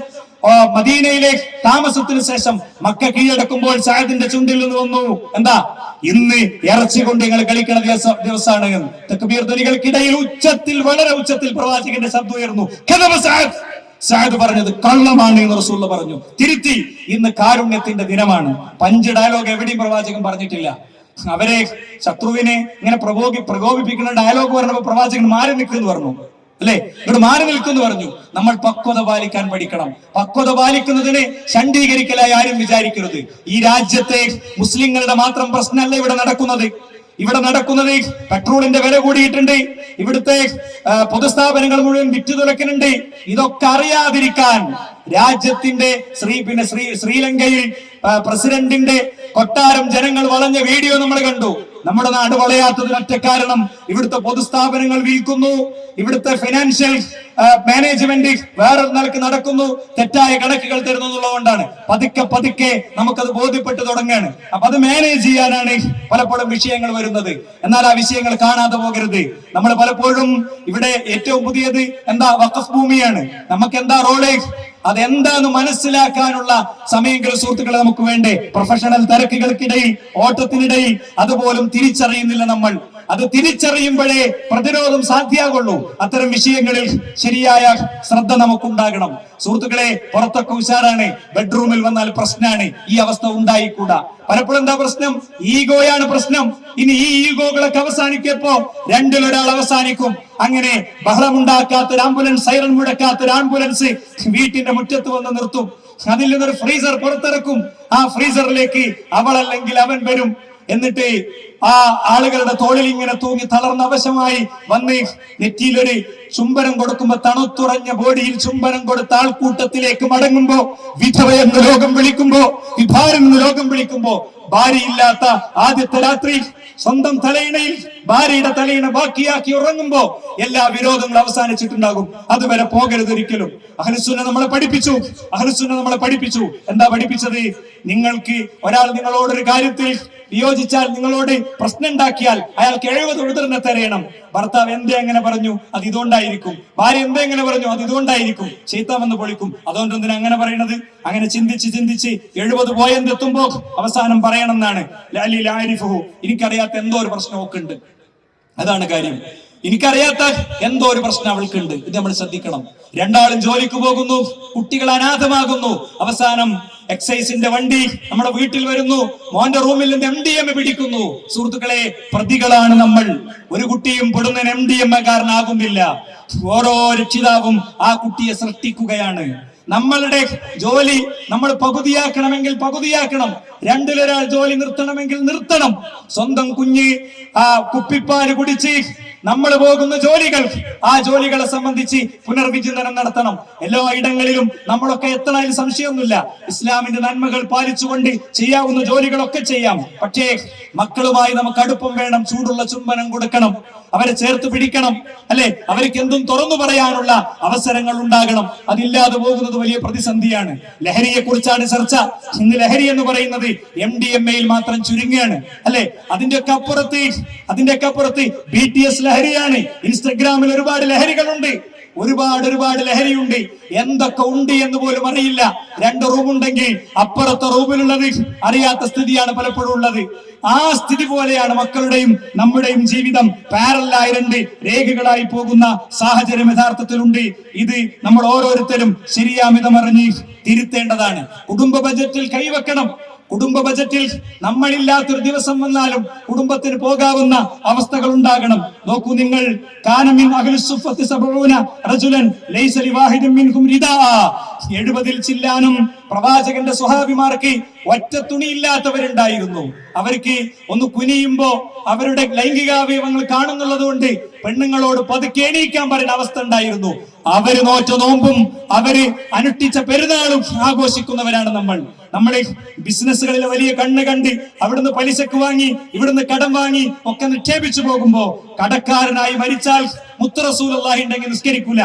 Speaker 2: മദീനയിലെ താമസത്തിന് ശേഷം മക്ക കീഴടക്കുമ്പോൾ സഅദിന്റെ ചുണ്ടിൽ നിന്ന് വന്നു, എന്താ, ഇന്ന് ഇറച്ചി കൊണ്ട് നിങ്ങൾ കളിക്കുന്ന ദിവസമാണ്. തക്ബീർ ധ്വനികൾക്കിടയിൽ വളരെ ഉച്ചത്തിൽ പ്രവാചകന്റെ ശബ്ദം ഉയർന്നു. സഅദ് പറഞ്ഞത് കള്ളമാണ് എന്ന് റസൂലുള്ളാഹി പറഞ്ഞു. തിരുത്തി, ഇന്ന് കാരുണ്യത്തിന്റെ ദിനമാണ്. പഞ്ച് ഡയലോഗ് എവിടെയും പ്രവാചകൻ പറഞ്ഞിട്ടില്ല. അവരെ ശത്രുവിനെ ഇങ്ങനെ പ്രകോപിപ്പിക്കുന്ന ഡയലോഗ് പറഞ്ഞപ്പോ പ്രവാചകൻ മാറി നിൽക്കുന്നു പറഞ്ഞു, അല്ലെ. ഇവിടെ മാറി നിൽക്കുന്നു പറഞ്ഞു. നമ്മൾ പക്വത പാലിക്കാൻ പഠിക്കണം. പക്വത പാലിക്കുന്നതിനെ ഷണ്ഡീകരിക്കലായി ആരും വിചാരിക്കരുത്. ഈ രാജ്യത്തെ മുസ്ലിങ്ങളുടെ മാത്രം പ്രശ്നമല്ല ഇവിടെ നടക്കുന്നത്. പെട്രോളിന്റെ വില കൂടിയിട്ടുണ്ട്. ഇവിടുത്തെ പൊതുസ്ഥാപനങ്ങൾ മുഴുവൻ വിറ്റുതുലക്കുന്നുണ്ട്. ഇതൊക്കെ അറിയാതിരിക്കാൻ രാജ്യത്തിന്റെ ശ്രീലങ്കയിൽ പ്രസിഡന്റിന്റെ കൊട്ടാരം ജനങ്ങൾ വളഞ്ഞ വീഡിയോ നമ്മൾ കണ്ടു. നമ്മുടെ നാട് വളയാത്തതിന് ഒറ്റ കാരണം ഇവിടുത്തെ പൊതുസ്ഥാപനങ്ങൾ വിൽക്കുന്നു, ഇവിടുത്തെ ഫിനാൻഷ്യൽ മാനേജ്മെന്റ് വേറൊരു നിലക്ക് നടക്കുന്നു, തെറ്റായ കണക്കുകൾ തരുന്നു എന്നുള്ളതുകൊണ്ടാണ്. പതുക്കെ പതുക്കെ നമുക്കത് ബോധ്യപ്പെട്ടു തുടങ്ങുകയാണ്. അപ്പൊ അത് മാനേജ് ചെയ്യാനാണ് പലപ്പോഴും വിഷയങ്ങൾ വരുന്നത്. എന്നാൽ ആ വിഷയങ്ങൾ കാണാതെ പോകരുത്. നമ്മൾ പലപ്പോഴും ഇവിടെ ഏറ്റവും പുതിയത് എന്താ, വഖഫ് ഭൂമിയാണ്. നമുക്ക് എന്താ റോള്, അതെന്താന്ന് മനസ്സിലാക്കാനുള്ള സമയങ്ങളിൽ സുഹൃത്തുക്കളെ നമുക്ക് വേണ്ടേ. പ്രൊഫഷണൽ തിരക്കുകൾക്കിടയിൽ, ഓട്ടത്തിനിടയിൽ അതുപോലും തിരിച്ചറിയുന്നില്ല നമ്മൾ. അത് തിരിച്ചറിയുമ്പോഴേ പ്രതിരോധം സാധ്യമാകുള്ളൂ. അത്തരം വിഷയങ്ങളിൽ ശരിയായ ശ്രദ്ധ നമുക്കുണ്ടാകണം. സുഹൃത്തുക്കളെ, പുറത്തൊക്കെ ഉഷാറാണ്, ബെഡ്റൂമിൽ വന്നാൽ പ്രശ്നമാണ്. ഈ അവസ്ഥ ഉണ്ടായിക്കൂടാ. പലപ്പോഴും എന്താ പ്രശ്നം, ഈഗോയാണ് പ്രശ്നം. ഇനി ഈ ഈഗോകളൊക്കെ അവസാനിക്കപ്പോ രണ്ടിലൊരാൾ അവസാനിക്കും. അങ്ങനെ ബഹളമുണ്ടാക്കാത്തൊരു ആംബുലൻസ്, സൈറൺ മുഴക്കാത്തൊരു ആംബുലൻസ് വീട്ടിന്റെ മുറ്റത്ത് വന്ന് നിർത്തും. അതിൽ നിന്നൊരു ഫ്രീസർ പുറത്തിറക്കും. ആ ഫ്രീസറിലേക്ക് അവളല്ലെങ്കിൽ അവൻ വരും. എന്നിട്ട് ആ ആളുകളുടെ തോളിൽ ഇങ്ങനെ തൂങ്ങി തളർന്ന അവശമായി വന്ന് നെറ്റിയിലൊരു ചുംബനം കൊടുക്കുമ്പോ, തണുത്തുറഞ്ഞ ബോഡിയിൽ ചുംബനം കൊടുത്ത ആൾക്കൂട്ടത്തിലേക്ക് മടങ്ങുമ്പോ, വിധവയെന്ന് ലോകം വിളിക്കുമ്പോ, വിഭാരെന്ന് ലോകം വിളിക്കുമ്പോ, ഭാര്യയില്ലാത്ത ആദ്യത്തെ രാത്രി സ്വന്തം തലയിണയിൽ ഭാര്യയുടെ തലയിണ ബാക്കിയാക്കി ഉറങ്ങുമ്പോ എല്ലാ വിരോധങ്ങളും അവസാനിച്ചിട്ടുണ്ടാകും. അതുവരെ പോകരുത് ഒരിക്കലും. അഹ്ലുസുന്ന നമ്മളെ പഠിപ്പിച്ചു. എന്താ പഠിപ്പിച്ചത്? നിങ്ങൾക്ക് ഒരാൾ നിങ്ങളോടൊരു കാര്യത്തിൽ വിയോജിച്ചാൽ, നിങ്ങളോട് പ്രശ്നം ഉണ്ടാക്കിയാൽ അയാൾക്ക് 70 ഉദറിനെ തരയണം. ഭർത്താവ് എന്തേ അങ്ങനെ പറഞ്ഞു, അത് ഇതുകൊണ്ടായിരിക്കും. ഭാര്യ എന്തേ അങ്ങനെ പറഞ്ഞു, അത് ഇതുകൊണ്ടായിരിക്കും. ശൈത്താൻ വന്ന് പൊളിക്കും. അതുകൊണ്ട് എന്തിനാ അങ്ങനെ പറയണത്? അങ്ങനെ ചിന്തിച്ച് 70 പോയിന്റ് എത്തുമ്പോ അവസാനം പറയണം എന്നാണ്, എനിക്കറിയാത്ത എന്തോ ഒരു പ്രശ്നം ഒക്കെ ഉണ്ട്. അതാണ് കാര്യം. എനിക്കറിയാത്ത എന്തോ ഒരു പ്രശ്നം അവൾക്കുണ്ട്. ഇത് നമ്മൾ ശ്രദ്ധിക്കണം. രണ്ടാളും ജോലിക്ക് പോകുന്നു, കുട്ടികൾ അനാഥമാകുന്നു. അവസാനം എക്സൈസിന്റെ വണ്ടി നമ്മുടെ വീട്ടിൽ വരുന്നു, മോന്റെ റൂമിൽ നിന്ന് MDMA പിടിക്കുന്നു. സുഹൃത്തുക്കളെ, പ്രതികളാണ് നമ്മൾ. ഒരു കുട്ടിയും പെടുന്നതിന് MDMA കാരനാകുന്നില്ല. ഓരോ രക്ഷിതാവും ആ കുട്ടിയെ സൃഷ്ടിക്കുകയാണ്. നമ്മളുടെ ജോലി നമ്മൾ പകുതിയാക്കണമെങ്കിൽ പകുതിയാക്കണം. രണ്ടിലൊരാൾ ജോലി നിർത്തണമെങ്കിൽ നിർത്തണം. സ്വന്തം കുഞ്ഞ് കുപ്പിപ്പാല് കുടിച്ച് നമ്മൾ പോകുന്ന ജോലികൾ, ആ ജോലികളെ സംബന്ധിച്ച് പുനർവിചിന്തനം നടത്തണം. എല്ലാ ഇടങ്ങളിലും നമ്മളൊക്കെ എത്തണതിൽ സംശയമൊന്നുമില്ല. ഇസ്ലാമിന്റെ നന്മകൾ പാലിച്ചുകൊണ്ട് ചെയ്യാവുന്ന ജോലികളൊക്കെ ചെയ്യാം. പക്ഷേ മക്കളുമായി നമുക്ക് അടുപ്പം വേണം. ചൂടുള്ള ചുംബനം കൊടുക്കണം, അവരെ ചേർത്ത് പിടിക്കണം, അല്ലെ? അവർക്ക് എന്തും തുറന്നു പറയാനുള്ള അവസരങ്ങൾ ഉണ്ടാകണം. അതില്ലാതെ പോകുന്നത് വലിയ പ്രതിസന്ധിയാണ്. ലഹരിയെ കുറിച്ചാണ് ചർച്ച. ഇന്ന് ലഹരി എന്ന് പറയുന്നത് MDMA മാത്രം ചുരുങ്ങുകയാണ്, അല്ലെ? അതിന്റെയൊക്കെ അപ്പുറത്ത് BTS ലഹരിയാണ്. ഇൻസ്റ്റഗ്രാമിൽ ഒരുപാട് ലഹരികളുണ്ട്, ഒരുപാട് ലഹരിയുണ്ട്. എന്തൊക്കെ ഉണ്ട് എന്ന് പോലും അറിയില്ല. 2 റൂമുണ്ടെങ്കിൽ അപ്പുറത്തെ റൂമിലുള്ളത് അറിയാത്ത സ്ഥിതിയാണ് പലപ്പോഴും ഉള്ളത്. ആ സ്ഥിതി പോലെയാണ് മക്കളുടെയും നമ്മുടെയും ജീവിതം. പാരലായി 2 രേഖകളായി പോകുന്ന സാഹചര്യം യഥാർത്ഥത്തിലുണ്ട്. ഇത് നമ്മൾ ഓരോരുത്തരും ശരിയാമിതമറിഞ്ഞ് തിരുത്തേണ്ടതാണ്. കുടുംബ ബജറ്റിൽ കൈവെക്കണം. കുടുംബ ബജറ്റിൽ നമ്മളില്ലാത്തൊരു ദിവസം വന്നാലും കുടുംബത്തിന് പോകാവുന്ന അവസ്ഥകൾ ഉണ്ടാകണം. നോക്കൂ നിങ്ങൾ, കാനമിൻ അഹ്ലുസ്സുഫത്തി 70 റജുലൻ ലൈസ ലിവാഹിദിൻ മിൻഹും റിദാ. 70 ചില്ലാനും പ്രവാചകന്റെ സ്വഹാബിമാർക്ക് ഒറ്റ തുണിയില്ലാത്തവരുണ്ടായിരുന്നു. അവർക്ക് ഒന്ന് കുനിയുമ്പോ അവരുടെ ലൈംഗികാവയവങ്ങൾ കാണുന്നുള്ളത് കൊണ്ട് പെണ്ണുങ്ങളോട് പതുക്കെ എണീക്കാൻ പറയുന്ന അവസ്ഥ ഉണ്ടായിരുന്നു. അവര് നോറ്റ നോമ്പും അവര് അനുഷ്ഠിച്ച പെരുന്നാളും ആഘോഷിക്കുന്നവരാണ് നമ്മൾ. നമ്മളെ ബിസിനസ്സുകളിലെ വലിയ കണ്ണ് കണ്ട് അവിടുന്ന് പലിശക്ക് വാങ്ങി, ഇവിടുന്ന് കടം വാങ്ങി ഒക്കെ നിക്ഷേപിച്ചു പോകുമ്പോ കടക്കാരനായി മരിച്ചാൽ മുത്ത് റസൂലുള്ളാഹി ഉണ്ടെങ്കിൽ നിസ്കരിക്കൂല.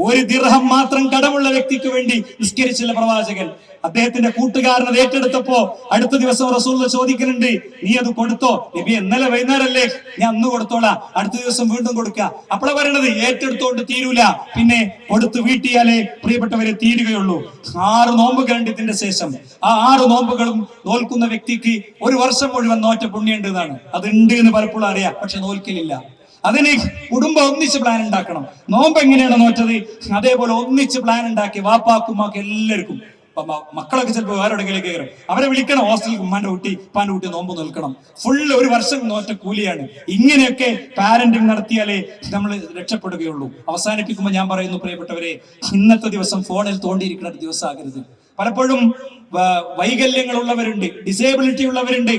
Speaker 2: 1 ദിർഹം മാത്രം കടമുള്ള വ്യക്തിക്ക് വേണ്ടി നിസ്കരിച്ചില്ല പ്രവാചകൻ. അദ്ദേഹത്തിന്റെ കൂട്ടുകാരൻ അത് ഏറ്റെടുത്തപ്പോ അടുത്ത ദിവസം റസൂൽ ചോദിക്കുന്നുണ്ട്, നീ അത് കൊടുത്തോ? നബി, ഇന്നലെ വൈകുന്നേരല്ലേ, ഞാൻ അന്ന് കൊടുത്തോളാം, അടുത്ത ദിവസം വീണ്ടും കൊടുക്ക. അപ്പോഴാ പറയണത്, ഏറ്റെടുത്തോണ്ട് തീരൂല, പിന്നെ കൊടുത്ത് വീട്ടിയാലേ പ്രിയപ്പെട്ടവരെ തീരുകയുള്ളൂ. 6 നോമ്പുകളുണ്ട് ഇതിന്റെ ശേഷം. ആ 6 നോമ്പുകളും നോൽക്കുന്ന വ്യക്തിക്ക് 1 വർഷം മുഴുവൻ നോറ്റ പുണ്യുണ്ട് എന്നാണ്. അതുണ്ട് എന്ന് പലപ്പോഴും അറിയാം, പക്ഷെ നോൽക്കലില്ല. അതിന് കുടുംബം ഒന്നിച്ച് പ്ലാൻ ഉണ്ടാക്കണം. നോമ്പ് എങ്ങനെയാണ് നോറ്റത്, അതേപോലെ ഒന്നിച്ച് പ്ലാൻ ഉണ്ടാക്കി വാപ്പാക്കുമാക്ക് എല്ലാവർക്കും. മക്കളൊക്കെ ചിലപ്പോൾ വേറെവിടെങ്കിലേക്ക് കയറും, അവരെ വിളിക്കണം. ഹോസ്റ്റലിൽ ഉമ്മാന്റെ കുട്ടി ഉപ്പാന്റെ കുട്ടി നോമ്പ് നിൽക്കണം. ഫുള്ള് 1 വർഷം നോറ്റ കൂലിയാണ്. ഇങ്ങനെയൊക്കെ പാരന്റിങ് നടത്തിയാലേ നമ്മൾ രക്ഷപ്പെടുകയുള്ളൂ. അവസാനിപ്പിക്കുമ്പോൾ ഞാൻ പറയുന്നു, പ്രിയപ്പെട്ടവരെ, ഇന്നത്തെ ദിവസം ഫോണിൽ തോണ്ടിയിരിക്കുന്ന ഒരു ദിവസം ആകരുത്. പലപ്പോഴും വൈകല്യങ്ങൾ ഉള്ളവരുണ്ട്, ഡിസേബിലിറ്റി ഉള്ളവരുണ്ട്,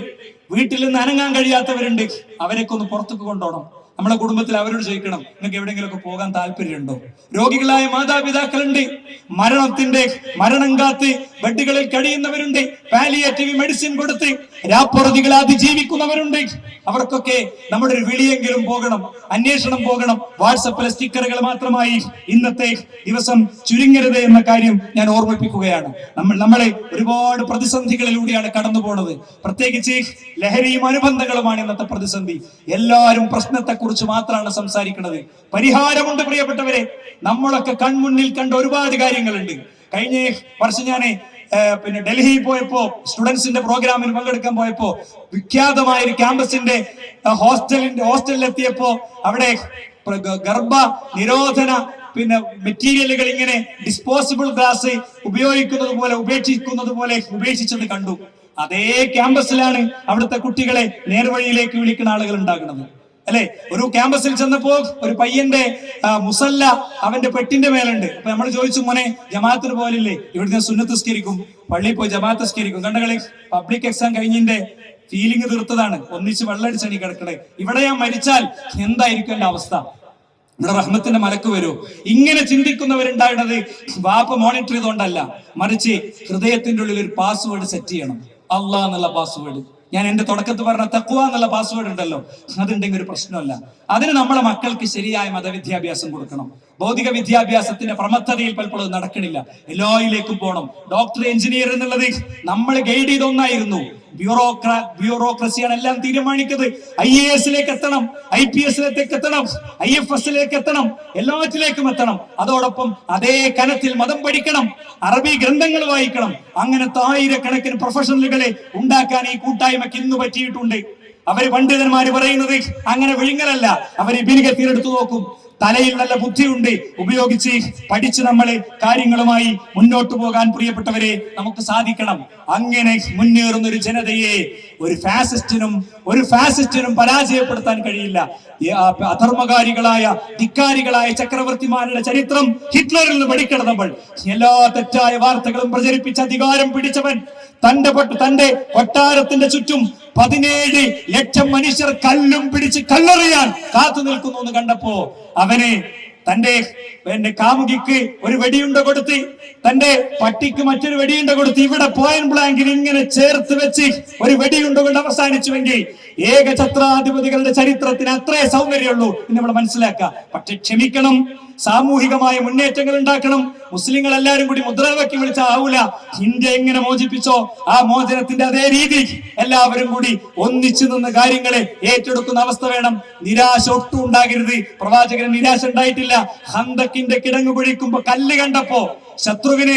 Speaker 2: വീട്ടിൽ നിന്ന് അനങ്ങാൻ കഴിയാത്തവരുണ്ട്. അവരൊക്കെ ഒന്ന് പുറത്തേക്ക് കൊണ്ടുപോകണം. നമ്മുടെ കുടുംബത്തിൽ അവരോട് ചോദിക്കണം, നിങ്ങൾക്ക് എവിടെയെങ്കിലുമൊക്കെ പോകാൻ താല്പര്യമുണ്ടോ? രോഗികളായ മാതാപിതാക്കളുണ്ട്, മരണം കാത്ത് ബെഡുകളിൽ കഴിയുന്നവരുണ്ട്, പാലിയേറ്റീവ് മെഡിസിൻ കൊടുത്ത് രാപ്പറുതികളെ അതിജീവിക്കുന്നവരുണ്ട്. അവർക്കൊക്കെ നമ്മുടെ ഒരു വിളിയെങ്കിലും പോകണം, അന്വേഷണം പോകണം. വാട്സപ്പിലെ സ്റ്റിക്കറുകൾ മാത്രമായി ഇന്നത്തെ ദിവസം ചുരുങ്ങരുത് എന്ന കാര്യം ഞാൻ ഓർമ്മിപ്പിക്കുകയാണ്. നമ്മളെ ഒരുപാട് പ്രതിസന്ധികളിലൂടെയാണ് കടന്നു പോണത്. പ്രത്യേകിച്ച് ലഹരിയും അനുബന്ധങ്ങളുമാണ് ഇന്നത്തെ പ്രതിസന്ധി. എല്ലാവരും പ്രശ്നത്തെ കുറിച്ച് മാത്രമാണ് സംസാരിക്കുന്നത്. പരിഹാരമുണ്ട് പ്രിയപ്പെട്ടവരെ. നമ്മളൊക്കെ കൺമുന്നിൽ കണ്ട ഒരുപാട് കാര്യങ്ങളുണ്ട്. കഴിഞ്ഞ വർഷം ഞാന് ഡൽഹിയിൽ പോയപ്പോ സ്റ്റുഡൻസിന്റെ പ്രോഗ്രാമിന് പങ്കെടുക്കാൻ പോയപ്പോ വിഖ്യാതമായ ഒരു ക്യാമ്പസിന്റെ ഹോസ്റ്റലിലെത്തിയപ്പോ അവിടെ ഗർഭ നിരോധന മെറ്റീരിയലുകൾ ഇങ്ങനെ ഡിസ്പോസിബിൾ ഗ്ലാസ് ഉപേക്ഷിക്കുന്നത് പോലെ ഉപേക്ഷിച്ചത് കണ്ടു. അതേ ക്യാമ്പസിലാണ് അവിടുത്തെ കുട്ടികളെ നേർവഴിയിലേക്ക് വിളിക്കുന്ന ആളുകൾ ഉണ്ടാകുന്നത് അല്ലെ. ഒരു ക്യാമ്പസിൽ ചെന്നപ്പോ ഒരു പയ്യന്റെ മുസല്ല അവന്റെ പെട്ടിന്റെ മേലുണ്ട്. അപ്പൊ നമ്മൾ ചോദിച്ചു, മോനെ ജമാഅത്തിന് പോലില്ലേ? ഇവിടുന്ന് സുന്നത്ത് നിസ്കരിക്കും, പള്ളിയിൽ പോയി ജമാഅത്ത് നിസ്കരിക്കും. കണ്ടകളെ പബ്ലിക് എക്സാം കഴിഞ്ഞിന്റെ ഫീലിംഗ് തീർത്തതാണ്. ഒന്നിച്ച് വെള്ളടിച്ചണി കിടക്കണേ. ഇവിടെ ഞാൻ മരിച്ചാൽ എന്തായിരിക്കും എന്റെ അവസ്ഥ? ഇവിടെ റഹ്മത്തിന്റെ മലക്ക് വരൂ. ഇങ്ങനെ ചിന്തിക്കുന്നവരുണ്ടാകുന്നത് വാപ്പ മോണിറ്റർ ചെയ്തുകൊണ്ടല്ല, മറിച്ച് ഹൃദയത്തിന്റെ ഉള്ളിൽ ഒരു പാസ്വേഡ് സെറ്റ് ചെയ്യണം. അള്ളാഹ് എന്നുള്ള പാസ്വേഡ്. ഞാൻ എന്റെ തുടക്കത്തിൽ പറഞ്ഞ തഖ്വ എന്നുള്ള പാസ്വേഡ് ഉണ്ടല്ലോ, അതുണ്ടെങ്കിൽ ഒരു പ്രശ്നമല്ല. അതിന് നമ്മളെ മക്കൾക്ക് ശരിയായ മതവിദ്യാഭ്യാസം കൊടുക്കണം. ഭൗതിക വിദ്യാഭ്യാസത്തിന്റെ പ്രമത്തതയിൽ പലപ്പോഴും നടക്കണില്ല. എല്ലായിലേക്കും പോകണം. ഡോക്ടർ, എഞ്ചിനീയർ എന്നുള്ളത് നമ്മൾ ഗൈഡ് ചെയ്ത ഒന്നായിരുന്നു. ബ്യൂറോക്രസിയാണ് എല്ലാം തീരുമാനിക്കുന്നത്. IAS എത്തണം, IPS എത്തണം, IFS എത്തണം, എല്ലാറ്റിലേക്കും എത്തണം. അതോടൊപ്പം അതേ കനത്തിൽ മതം പഠിക്കണം, അറബി ഗ്രന്ഥങ്ങൾ വായിക്കണം. അങ്ങനത്തെ ആയിരക്കണക്കിന് പ്രൊഫഷണലുകളെ ഉണ്ടാക്കാൻ ഈ കൂട്ടായ്മയ്ക്ക് ഇന്ന് പറ്റിയിട്ടുണ്ട്. അവര് പണ്ഡിതന്മാര് പറയുന്നത് അങ്ങനെ വിഴുങ്ങലല്ല. അവര് ബിരുദത്തിലെടുത്തു നോക്കും. തലയിൽ നല്ല ബുദ്ധിയുണ്ട്, ഉപയോഗിച്ച് പഠിച്ച് നമ്മള് കാര്യങ്ങളുമായി മുന്നോട്ട് പോകാൻ പ്രിയപ്പെട്ടവരെ നമുക്ക് സാധിക്കണം. അങ്ങനെ മുന്നേറുന്ന ഒരു ജനതയെ ഒരു ഫാസിസ്റ്റിനും പരാജയപ്പെടുത്താൻ കഴിയില്ല. അധർമ്മകാരികളായ ധിക്കാരികളായ ചക്രവർത്തിമാരുടെ ചരിത്രം ഹിറ്റ്ലറിൽ നിന്ന് പഠിക്കണം നമ്മൾ. എല്ലാ തെറ്റായ വാർത്തകളും പ്രചരിപ്പിച്ച് അധികാരം പിടിച്ചവൻ തന്റെ കൊട്ടാരത്തിന്റെ ചുറ്റും 17 ലക്ഷം മനുഷ്യർ കല്ലും പിടിച്ച് കല്ലെറിയാൻ കാത്തു നിൽക്കുന്നു എന്ന് കണ്ടപ്പോ അവനെ തന്റെ കാമുകിക്ക് ഒരു വെടിയുണ്ട കൊടുത്ത്, തന്റെ പട്ടിക്ക് മറ്റൊരു വെടിയുണ്ട കൊടുത്ത്, ഇവിടെ പോയിന്റ് ബ്ലാങ്കിൽ ഇങ്ങനെ ചേർത്ത് വെച്ച് ഒരു വെടിയുണ്ട കൊണ്ട് അവസാനിച്ചുവെങ്കിൽ ഏകഛത്രാധിപതികളുടെ ചരിത്രത്തിന് അത്രേ സൗന്ദര്യമുള്ളൂ എന്ന് നമ്മൾ മനസ്സിലാക്കുക. പക്ഷെ ക്ഷമിക്കണം, സാമൂഹികമായ മുന്നേറ്റങ്ങൾ ഉണ്ടാക്കണം. മുസ്ലിങ്ങൾ എല്ലാവരും കൂടി മുദ്രാവാക്യം വിളിച്ച ആവൂല. ഇന്ത്യ എങ്ങനെ മോചിപ്പിച്ചോ ആ മോചനത്തിന്റെ അതേ രീതി എല്ലാവരും കൂടി ഒന്നിച്ചു നിന്ന് കാര്യങ്ങളെ ഏറ്റെടുക്കുന്ന അവസ്ഥ വേണം. നിരാശ ഒട്ടും ഉണ്ടാകരുത്. പ്രവാചകന് നിരാശ ഉണ്ടായിട്ടില്ല. ഹന്തക്കിന്റെ കിടങ്ങ് കുഴിക്കുമ്പോ കല്ല് കണ്ടപ്പോ ശത്രുവിന്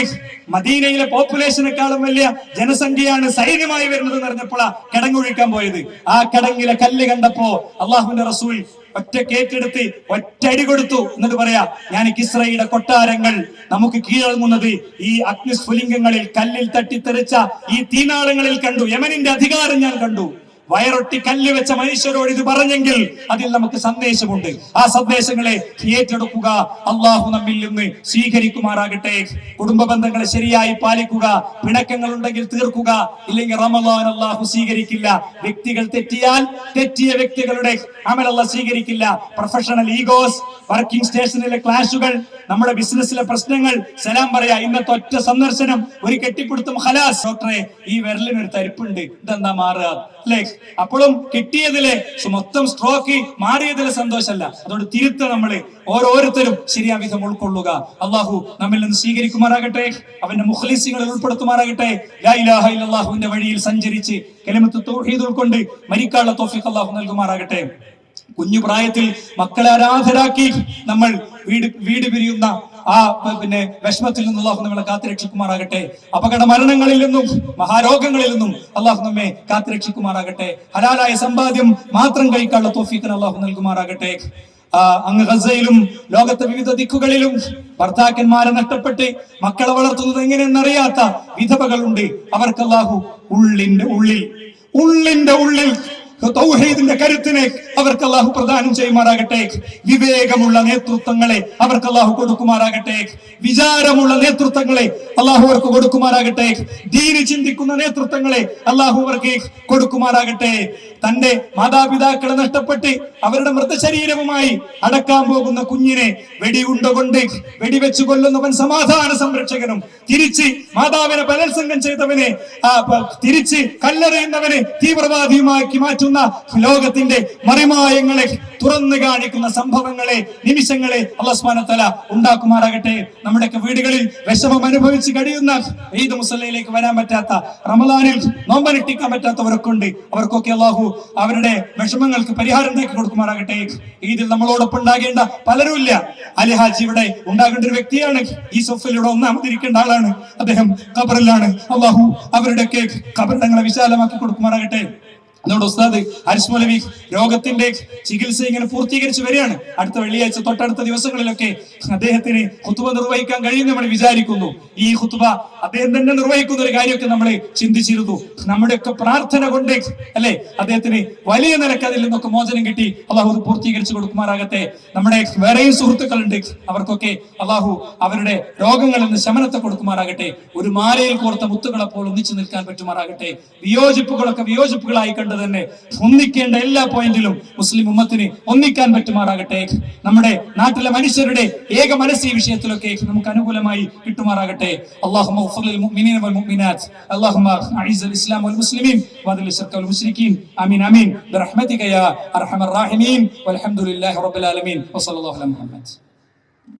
Speaker 2: മദീനയിലെ പോപ്പുലേഷനേക്കാളും വലിയ ജനസംഖ്യയാണ് സൈന്യമായി വരുന്നത് എന്ന് പറഞ്ഞപ്പോഴാ കിടങ്ങൊഴിക്കാൻ പോയത്. ആ കിടങ്ങിലെ കല്ല് കണ്ടപ്പോ അള്ളാഹുവിന്റെ റസൂൽ ഒറ്റക്കേറ്റെടുത്ത് ഒറ്റടി കൊടുത്തു. എന്നിട്ട് പറയാ, ഞാൻ കിസ്രയുടെ കൊട്ടാരങ്ങൾ നമുക്ക് കീഴടങ്ങുന്നത് ഈ അഗ്നിസ്ഫുലിംഗങ്ങളിൽ കല്ലിൽ തട്ടിത്തെറിച്ച ഈ തീനാളങ്ങളിൽ കണ്ടു. യമനിന്റെ അധികാരം ഞാൻ കണ്ടു. വയറൊട്ടി കല്ല് വെച്ച മനുഷ്യരോട് ഇത് പറഞ്ഞെങ്കിൽ അതിൽ നമുക്ക് സന്ദേശമുണ്ട്. ആ സന്ദേശങ്ങളെ ഏറ്റെടുക്കുക. അള്ളാഹു നമ്മിൽ നിന്ന് സ്വീകരിക്കുമാറാകട്ടെ. കുടുംബ ബന്ധങ്ങളെ ശരിയായി പാലിക്കുക. പിണക്കങ്ങൾ ഉണ്ടെങ്കിൽ തീർക്കുക. ഇല്ലെങ്കിൽ റമളാൻ അള്ളാഹു സ്വീകരിക്കില്ല. വ്യക്തികൾ തെറ്റിയാൽ തെറ്റിയ വ്യക്തികളുടെ അമൽ അല്ലാഹു സ്വീകരിക്കില്ല. പ്രൊഫഷണൽ ഈഗോസ്, വർക്കിംഗ് സ്റ്റേഷനിലെ ക്ലാഷുകൾ, നമ്മുടെ ബിസിനസ്സിലെ പ്രശ്നങ്ങൾ, സലാം പറയാ. ഇന്നത്തെ ഒറ്റ സന്ദർശനം, ഒരു കെട്ടിപ്പിടുത്തം, ഖലാസ്. ഡോക്ടറെ, ഈ വിരലിനൊരു തരിപ്പുണ്ട്, ഇതെന്താ മാറുക അല്ലേ? അപ്പോഴും കിട്ടിയതിലെ മൊത്തം സ്ട്രോക്ക് മാറിയതിലെ സന്തോഷമല്ല. അതുകൊണ്ട് തിരുത്ത നമ്മള് ഓരോരുത്തരും ശരിയാ വിധം ഉൾക്കൊള്ളുക. അള്ളാഹു നമ്മിൽ നിന്ന് സ്വീകരിക്കുമാറാകട്ടെ. അവന്റെ മുഖ്ലിസീങ്ങളിൽ ഉൾപ്പെടുത്തുമാറാകട്ടെ. ലാ ഇലാഹ ഇല്ലല്ലാഹുവിന്റെ വഴിയിൽ സഞ്ചരിച്ച് കലിമത്ത് തൗഹീദ് ഉൾക്കൊണ്ട് മരിക്കാനുള്ള തൗഫീഖ് അള്ളാഹു നൽകുമാറാകട്ടെ. കുഞ്ഞു പ്രായത്തിൽ മക്കളെ അനാഥരാക്കി നമ്മൾ വീട് പിരിയുന്ന ആ വിഷമത്തിൽ നിന്നും അള്ളാഹു നമ്മളെ കാത്തുരക്ഷിക്കുമാറാകട്ടെ. അപകട മരണങ്ങളിൽ നിന്നും മഹാരോഗങ്ങളിൽ നിന്നും അള്ളാഹു നമ്മെ കാത്തുരക്ഷിക്കുമാറാകട്ടെ. ഹലാലായ സമ്പാദ്യം മാത്രം കഴിക്കാനുള്ള തൗഫീഖിന് അള്ളാഹു നൽകുമാറാകട്ടെ. അങ്ങ് ഗസയിലും ലോകത്തെ വിവിധ ദിക്കുകളിലും ഭർത്താക്കന്മാരെ നഷ്ടപ്പെട്ട് മക്കളെ വളർത്തുന്നത് എങ്ങനെയെന്നറിയാത്ത വിധവകളുണ്ട്. അവർക്ക് അള്ളാഹു ഉള്ളിന്റെ ഉള്ളിൽ തൗഹീദിന്റെ കരുത്തിനെ അവർക്ക് അല്ലാഹു പ്രദാനം ചെയ്യുമാറാകട്ടെ. വിവേകമുള്ള നേതൃത്വങ്ങളെ അവർക്ക് അല്ലാഹു കൊടുക്കുമാറാകട്ടെ. വിചാരമുള്ള നേതൃത്വങ്ങളെ അല്ലാഹു അവർക്ക് കൊടുക്കുമാറാകട്ടെ. ദീനി ചിന്തിക്കുന്ന നേതൃത്വങ്ങളെ അല്ലാഹു അവർക്ക് കൊടുക്കുമാറാകട്ടെ. തന്റെ മാതാപിതാക്കളെ നഷ്ടപ്പെട്ട് അവരുടെ മൃതശരീരവുമായി അടക്കാൻ പോകുന്ന കുഞ്ഞിനെ വെടിയുണ്ട കൊണ്ട് വെടിവെച്ചു കൊല്ലുന്നവൻ സമാധാന സംരക്ഷകനും, തിരിച്ച് മാതാവിനെ ബലാത്സംഗം ചെയ്തവനെ തിരിച്ച് കല്ലെറിയുന്നവനെ തീവ്രവാദിയുമാക്കി മാറ്റുന്ന ലോകത്തിന്റെ മറിമായങ്ങളെ തുറന്നു കാണിക്കുന്ന സംഭവങ്ങളെ, നിമിഷങ്ങളെ അല്ലാഹു സുബ്ഹാനഹു വ തആല ഉണ്ടാക്കുമാറാകട്ടെ. നമ്മുടെയൊക്കെ വീടുകളിൽ വിഷമം അനുഭവിച്ച് കഴിയുന്ന, ഈദ് മുസല്ലയിലേക്ക് വരാൻ പറ്റാത്ത, റമദാനിൽ നോമ്പനുഷ്ഠിക്കാൻ പറ്റാത്തവരൊക്കെ ഉണ്ട്. അവർക്കൊക്കെ അല്ലാഹു അവരുടെ വിഷമങ്ങൾക്ക് പരിഹാരം ഉണ്ടാക്കി കൊടുക്കുമാറാകട്ടെ. ഈദിൽ നമ്മളോടൊപ്പം ഉണ്ടാകേണ്ട പലരും ഇല്ല. അലിഹാജി ഇവിടെ ഉണ്ടാകേണ്ട ഒരു വ്യക്തിയാണ്. ഈ സൊഫയിൽ ഇവിടെ ഒന്നാമതിരിക്കേണ്ട ആളാണ്. അദ്ദേഹം ഖബറിലാണ്. അല്ലാഹു അവരുടെയൊക്കെ ഖബറിടങ്ങളെ വിശാലമാക്കി കൊടുക്കുമാറാകട്ടെ. അതുകൊണ്ട് ഉസ്താദ് ഹാരിസ് മൗലവി രോഗത്തിന്റെ ചികിത്സ ഇങ്ങനെ പൂർത്തീകരിച്ചു വരികയാണ്. അടുത്ത വെള്ളിയാഴ്ച തൊട്ടടുത്ത ദിവസങ്ങളിലൊക്കെ അദ്ദേഹത്തിന് ഖുതുബ നിർവഹിക്കാൻ കഴിയുമെന്ന് നമ്മൾ വിചാരിക്കുന്നു. ഈ ഖുതുബ അദ്ദേഹം തന്നെ നിർവഹിക്കുന്ന ഒരു കാര്യമൊക്കെ നമ്മൾ ചിന്തിച്ചിരുന്നു. നമ്മുടെയൊക്കെ പ്രാർത്ഥന കൊണ്ട് അല്ലെ അദ്ദേഹത്തിന് വലിയ നിലക്ക് അതിൽ നിന്നൊക്കെ മോചനം കിട്ടി. അള്ളാഹു പൂർത്തീകരിച്ചു കൊടുക്കുമാറാകട്ടെ. നമ്മുടെ വേറെയും സുഹൃത്തുക്കളുണ്ട്. അവർക്കൊക്കെ അള്ളാഹു അവരുടെ രോഗങ്ങളിൽ നിന്ന് ശമനത്തെ കൊടുക്കുമാറാകട്ടെ. ഒരു മാലയിൽ കോർത്ത മുത്തുകളെ പോലെ ഒന്നിച്ചു നിൽക്കാൻ പറ്റുമാറാകട്ടെ. വിയോജിപ്പുകളൊക്കെ വിയോജിപ്പുകളായി കണ്ട് തന്നെ ഒന്നിക്കേണ്ട എല്ലാ പോയിന്റിലും മുസ്ലിം ഉമ്മത്തിന് ഒന്നിക്കാൻ പറ്റുമാറാകട്ടെ. നമ്മുടെ നാട്ടിലെ മനുഷ്യരുടെ ഏക മനസ്സ് ഈ വിഷയത്തിലൊക്കെ നമുക്ക് അനുകൂലമായി കിട്ടുമാറാകട്ടെ. അല്ലാഹുമ്മ ഗ്ഫിർ ലിൽ മുഅ്മിനീന വൽ മുഅ്മിനാത്ത്, അല്ലാഹുമ്മ അഇസ്ൽ ഇസ്ലാം വൽ മുസ്ലിമീൻ വദിൽ ശർക വൽ മുശ്രിക്കീൻ. ആമീൻ ആമീൻ ബിറഹ്മതിക യാ അർഹമർ റഹീമീൻ. വൽഹംദുലില്ലാഹി റബ്ബിൽ ആലമീൻ. വസല്ലല്ലാഹു അലാ മുഹമ്മദ്.